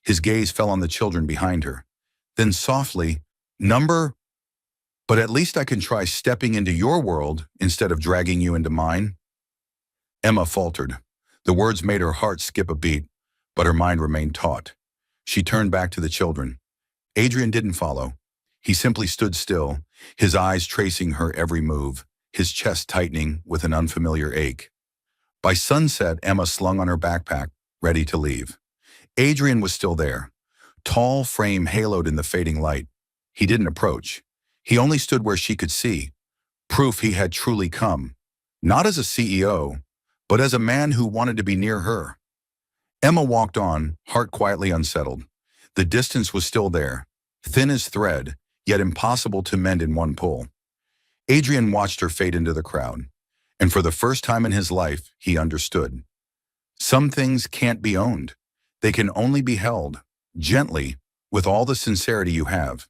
His gaze fell on the children behind her. Then softly, "Number, but at least I can try stepping into your world instead of dragging you into mine." Emma faltered. The words made her heart skip a beat, but her mind remained taut. She turned back to the children. Adrian didn't follow. He simply stood still, his eyes tracing her every move, his chest tightening with an unfamiliar ache. By sunset, Emma slung on her backpack, ready to leave. Adrian was still there, tall frame haloed in the fading light. He didn't approach. He only stood where she could see, proof he had truly come, not as a CEO, but as a man who wanted to be near her. Emma walked on, heart quietly unsettled. The distance was still there, thin as thread, yet impossible to mend in one pull. Adrian watched her fade into the crowd, and for the first time in his life, he understood. Some things can't be owned. They can only be held, gently, with all the sincerity you have.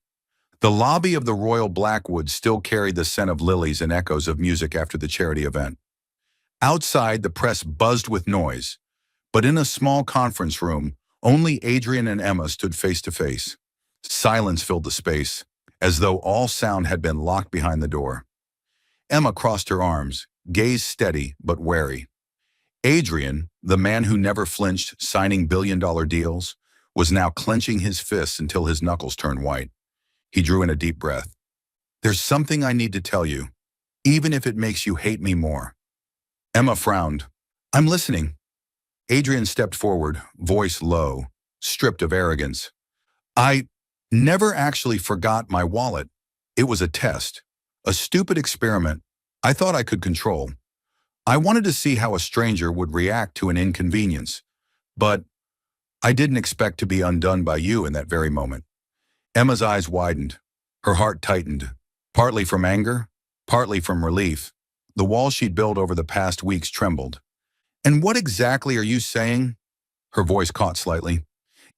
The lobby of the Royal Blackwood still carried the scent of lilies and echoes of music after the charity event. Outside, the press buzzed with noise, but in a small conference room, only Adrian and Emma stood face to face. Silence filled the space, as though all sound had been locked behind the door. Emma crossed her arms, gaze steady but wary. Adrian, the man who never flinched, signing billion-dollar deals, was now clenching his fists until his knuckles turned white. He drew in a deep breath. "There's something I need to tell you, even if it makes you hate me more." Emma frowned. "I'm listening." Adrian stepped forward, voice low, stripped of arrogance. "I never actually forgot my wallet. It was a test, a stupid experiment I thought I could control. I wanted to see how a stranger would react to an inconvenience, but I didn't expect to be undone by you in that very moment." Emma's eyes widened. Her heart tightened, partly from anger, partly from relief. The wall she'd built over the past weeks trembled. "And what exactly are you saying?" Her voice caught slightly.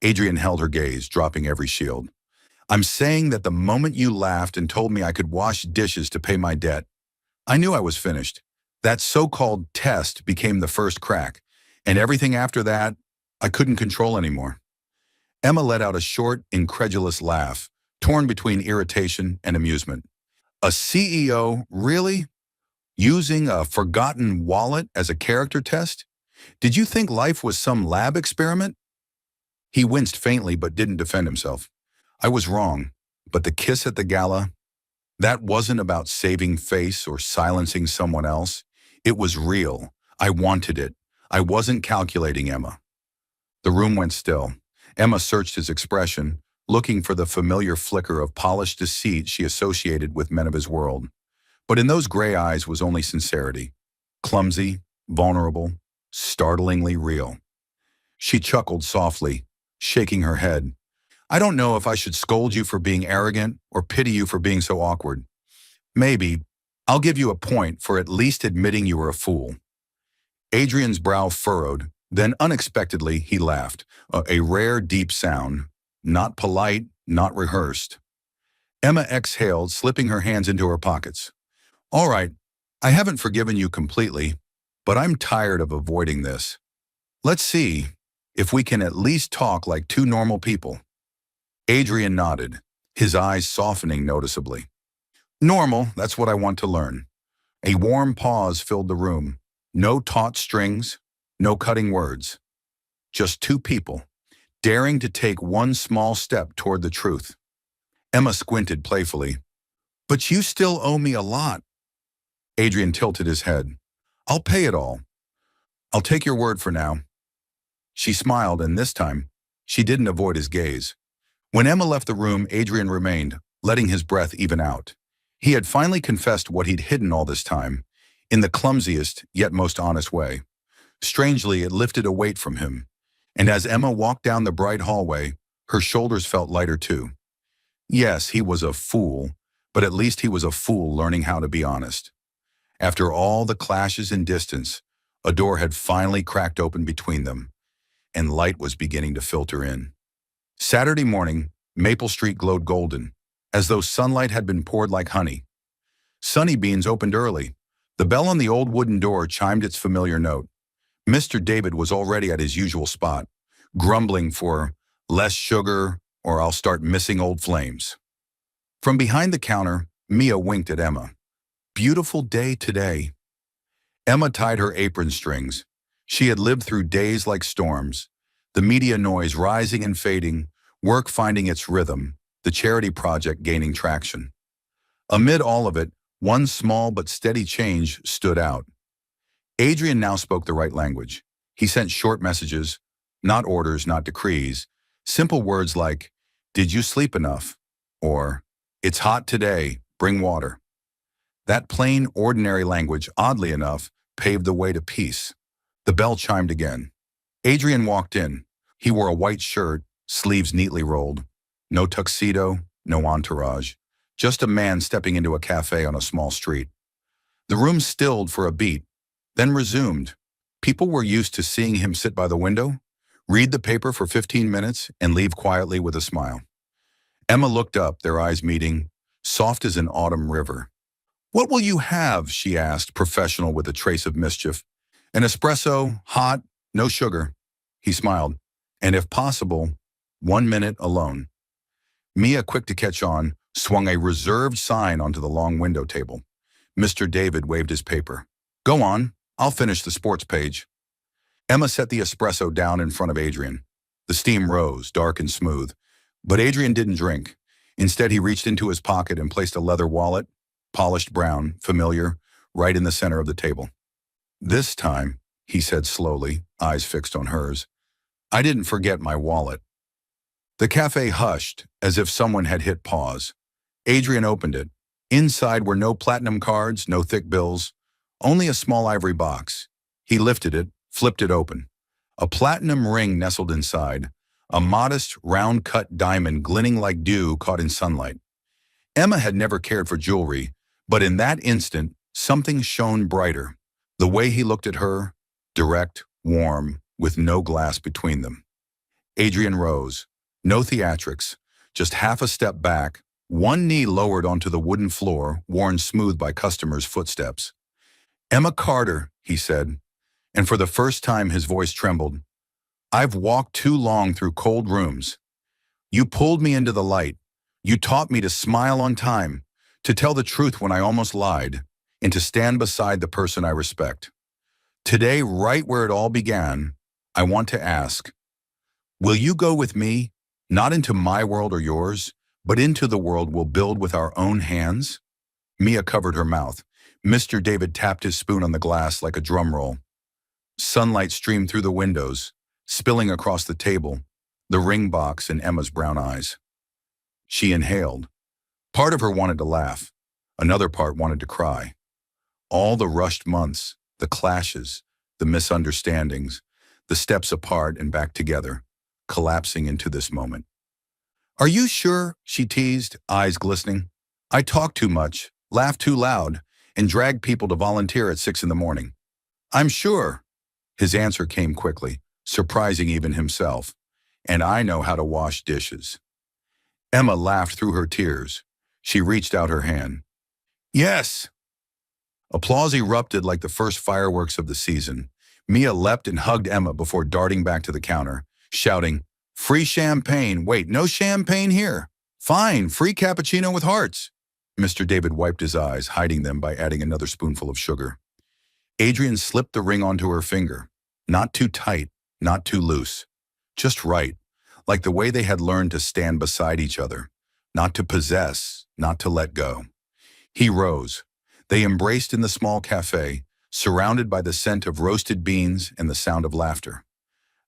Adrian held her gaze, dropping every shield. "I'm saying that the moment you laughed and told me I could wash dishes to pay my debt, I knew I was finished. That so-called test became the first crack, and everything after that, I couldn't control anymore." Emma let out a short, incredulous laugh, torn between irritation and amusement. "A CEO, really? Using a forgotten wallet as a character test? Did you think life was some lab experiment?" He winced faintly but didn't defend himself. "I was wrong, but the kiss at the gala, that wasn't about saving face or silencing someone else. It was real. I wanted it. I wasn't calculating, Emma." The room went still. Emma searched his expression, looking for the familiar flicker of polished deceit she associated with men of his world. But in those gray eyes was only sincerity. Clumsy, vulnerable, startlingly real. She chuckled softly, shaking her head. "I don't know if I should scold you for being arrogant or pity you for being so awkward. Maybe I'll give you a point for at least admitting you were a fool." Adrian's brow furrowed, then unexpectedly he laughed, a rare deep sound, not polite, not rehearsed. Emma exhaled, slipping her hands into her pockets. "All right, I haven't forgiven you completely, but I'm tired of avoiding this. Let's see if we can at least talk like two normal people." Adrian nodded, his eyes softening noticeably. "Normal, that's what I want to learn." A warm pause filled the room. No taut strings, no cutting words. Just two people, daring to take one small step toward the truth. Emma squinted playfully. "But you still owe me a lot." Adrian tilted his head. "I'll pay it all. I'll take your word for now." She smiled, and this time, she didn't avoid his gaze. When Emma left the room, Adrian remained, letting his breath even out. He had finally confessed what he'd hidden all this time, in the clumsiest yet most honest way. Strangely, it lifted a weight from him, and as Emma walked down the bright hallway, her shoulders felt lighter too. Yes, he was a fool, but at least he was a fool learning how to be honest. After all the clashes and distance, a door had finally cracked open between them, and light was beginning to filter in. Saturday morning, Maple Street glowed golden, as though sunlight had been poured like honey. Sunny Beans opened early. The bell on the old wooden door chimed its familiar note. Mr. David was already at his usual spot, grumbling for less sugar or I'll start missing old flames. From behind the counter, Mia winked at Emma. "Beautiful day today." Emma tied her apron strings. She had lived through days like storms, the media noise rising and fading, work finding its rhythm, the charity project gaining traction. Amid all of it, one small but steady change stood out. Adrian now spoke the right language. He sent short messages, not orders, not decrees, simple words like, "Did you sleep enough?" or "It's hot today, bring water." That plain, ordinary language, oddly enough, paved the way to peace. The bell chimed again. Adrian walked in. He wore a white shirt, sleeves neatly rolled. No tuxedo, no entourage. Just a man stepping into a cafe on a small street. The room stilled for a beat, then resumed. People were used to seeing him sit by the window, read the paper for 15 minutes, and leave quietly with a smile. Emma looked up, their eyes meeting, soft as an autumn river. "What will you have?" she asked, professional with a trace of mischief. "An espresso, hot, no sugar." He smiled. "And if possible, 1 minute alone." Mia, quick to catch on, swung a reserved sign onto the long window table. Mr. David waved his paper. "Go on, I'll finish the sports page." Emma set the espresso down in front of Adrian. The steam rose, dark and smooth. But Adrian didn't drink. Instead, he reached into his pocket and placed a leather wallet, polished brown, familiar, right in the center of the table. "This time," he said slowly, eyes fixed on hers, "I didn't forget my wallet." The cafe hushed, as if someone had hit pause. Adrian opened it. Inside were no platinum cards, no thick bills, only a small ivory box. He lifted it, flipped it open. A platinum ring nestled inside, a modest, round-cut diamond glinting like dew caught in sunlight. Emma had never cared for jewelry, but in that instant, something shone brighter. The way he looked at her, direct, warm, with no glass between them. Adrian rose. No theatrics, just half a step back, one knee lowered onto the wooden floor, worn smooth by customers' footsteps. "Emma Carter," he said, and for the first time his voice trembled. "I've walked too long through cold rooms. You pulled me into the light. You taught me to smile on time, to tell the truth when I almost lied, and to stand beside the person I respect. Today, right where it all began, I want to ask, will you go with me? Not into my world or yours, but into the world we'll build with our own hands?" Mia covered her mouth. Mr. David tapped his spoon on the glass like a drum roll. Sunlight streamed through the windows, spilling across the table, the ring box in Emma's brown eyes. She inhaled. Part of her wanted to laugh. Another part wanted to cry. All the rushed months, the clashes, the misunderstandings, the steps apart and back together, collapsing into this moment. "Are you sure?" she teased, eyes glistening. "I talk too much, laugh too loud, and drag people to volunteer at 6 in the morning." "I'm sure." His answer came quickly, surprising even himself. "And I know how to wash dishes." Emma laughed through her tears. She reached out her hand. "Yes." Applause erupted like the first fireworks of the season. Mia leapt and hugged Emma before darting back to the counter, shouting, "Free champagne. Wait, no champagne here. Fine, free cappuccino with hearts." Mr. David wiped his eyes, hiding them by adding another spoonful of sugar. Adrian slipped the ring onto her finger. Not too tight, not too loose. Just right, like the way they had learned to stand beside each other. Not to possess, not to let go. He rose. They embraced in the small cafe, surrounded by the scent of roasted beans and the sound of laughter.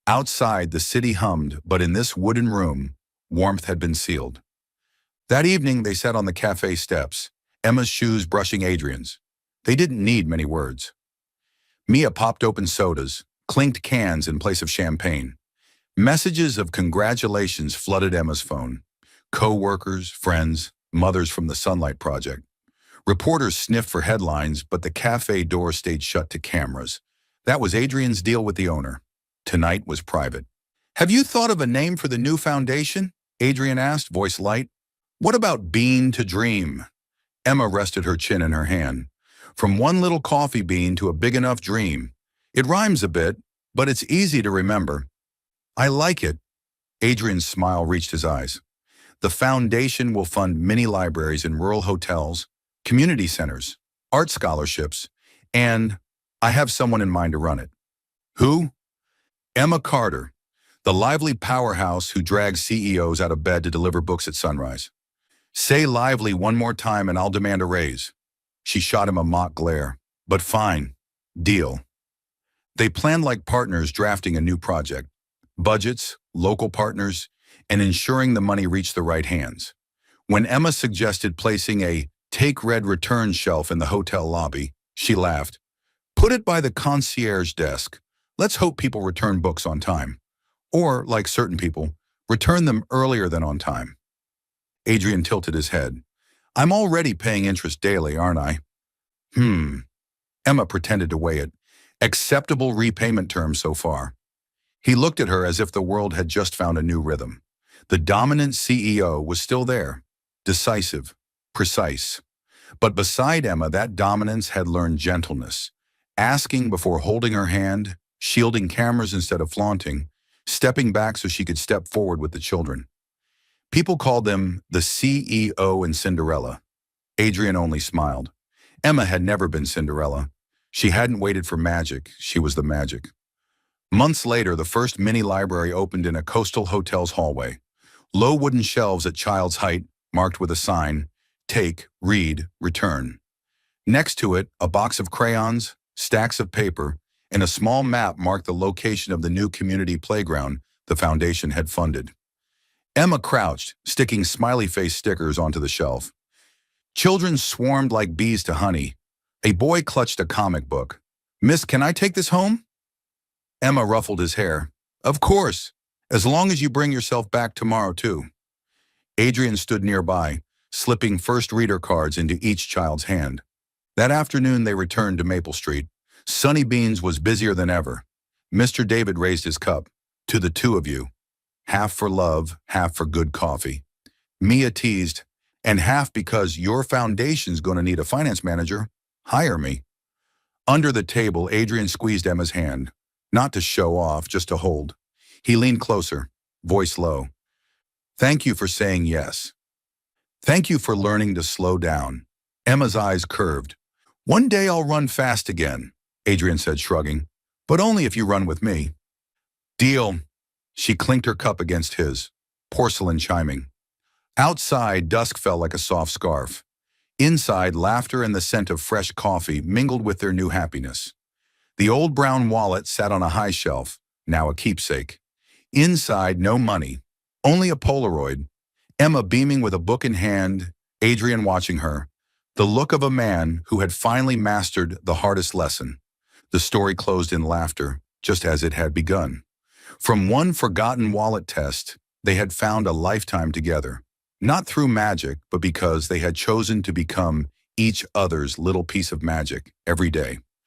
Outside, the city hummed, but in this wooden room, warmth had been sealed. That evening, they sat on the cafe steps, Emma's shoes brushing Adrian's. They didn't need many words. Mia popped open sodas, clinked cans in place of champagne. Messages of congratulations flooded Emma's phone. Co-workers, friends, mothers from the Sunlight Project. Reporters sniffed for headlines, but the cafe door stayed shut to cameras. That was Adrian's deal with the owner. Tonight was private. "Have you thought of a name for the new foundation?" Adrian asked, voice light. "What about Bean to Dream?" Emma rested her chin in her hand. "From one little coffee bean to a big enough dream. It rhymes a bit, but it's easy to remember." "I like it." Adrian's smile reached his eyes. "The foundation will fund mini libraries in rural hotels, community centers, art scholarships, and I have someone in mind to run it." "Who?" "Emma Carter, the lively powerhouse who drags CEOs out of bed to deliver books at sunrise. Say lively one more time and I'll demand a raise." She shot him a mock glare. "But fine. Deal." They planned like partners drafting a new project. Budgets, local partners, and ensuring the money reached the right hands. When Emma suggested placing a take red return shelf in the hotel lobby, she laughed. "Put it by the concierge desk. Let's hope people return books on time. Or, like certain people, return them earlier than on time." Adrian tilted his head. "I'm already paying interest daily, aren't I?" Emma pretended to weigh it. "Acceptable repayment terms so far." He looked at her as if the world had just found a new rhythm. The dominant CEO was still there, decisive, precise. But beside Emma, that dominance had learned gentleness, asking before holding her hand, shielding cameras instead of flaunting, stepping back so she could step forward with the children. People called them the CEO and Cinderella. Adrian only smiled. Emma had never been Cinderella. She hadn't waited for magic, she was the magic. Months later, the first mini library opened in a coastal hotel's hallway. Low wooden shelves at child's height, marked with a sign, "Take, read, return." Next to it, a box of crayons, stacks of paper, and a small map marked the location of the new community playground the foundation had funded. Emma crouched, sticking smiley face stickers onto the shelf. Children swarmed like bees to honey. A boy clutched a comic book. "Miss, can I take this home?" Emma ruffled his hair. "Of course, as long as you bring yourself back tomorrow too." Adrian stood nearby, slipping first reader cards into each child's hand. That afternoon they returned to Maple Street. Sunny Beans was busier than ever. Mr. David raised his cup. "To the two of you. Half for love, half for good coffee." Mia teased, "And half because your foundation's going to need a finance manager. Hire me." Under the table, Adrian squeezed Emma's hand. Not to show off, just to hold. He leaned closer, voice low. "Thank you for saying yes. Thank you for learning to slow down." Emma's eyes curved. "One day I'll run fast again," Adrian said, shrugging. "But only if you run with me." "Deal." She clinked her cup against his, porcelain chiming. Outside, dusk fell like a soft scarf. Inside, laughter and the scent of fresh coffee mingled with their new happiness. The old brown wallet sat on a high shelf, now a keepsake. Inside, no money, only a Polaroid. Emma beaming with a book in hand, Adrian watching her. The look of a man who had finally mastered the hardest lesson. The story closed in laughter, just as it had begun. From one forgotten wallet test, they had found a lifetime together. Not through magic, but because they had chosen to become each other's little piece of magic every day.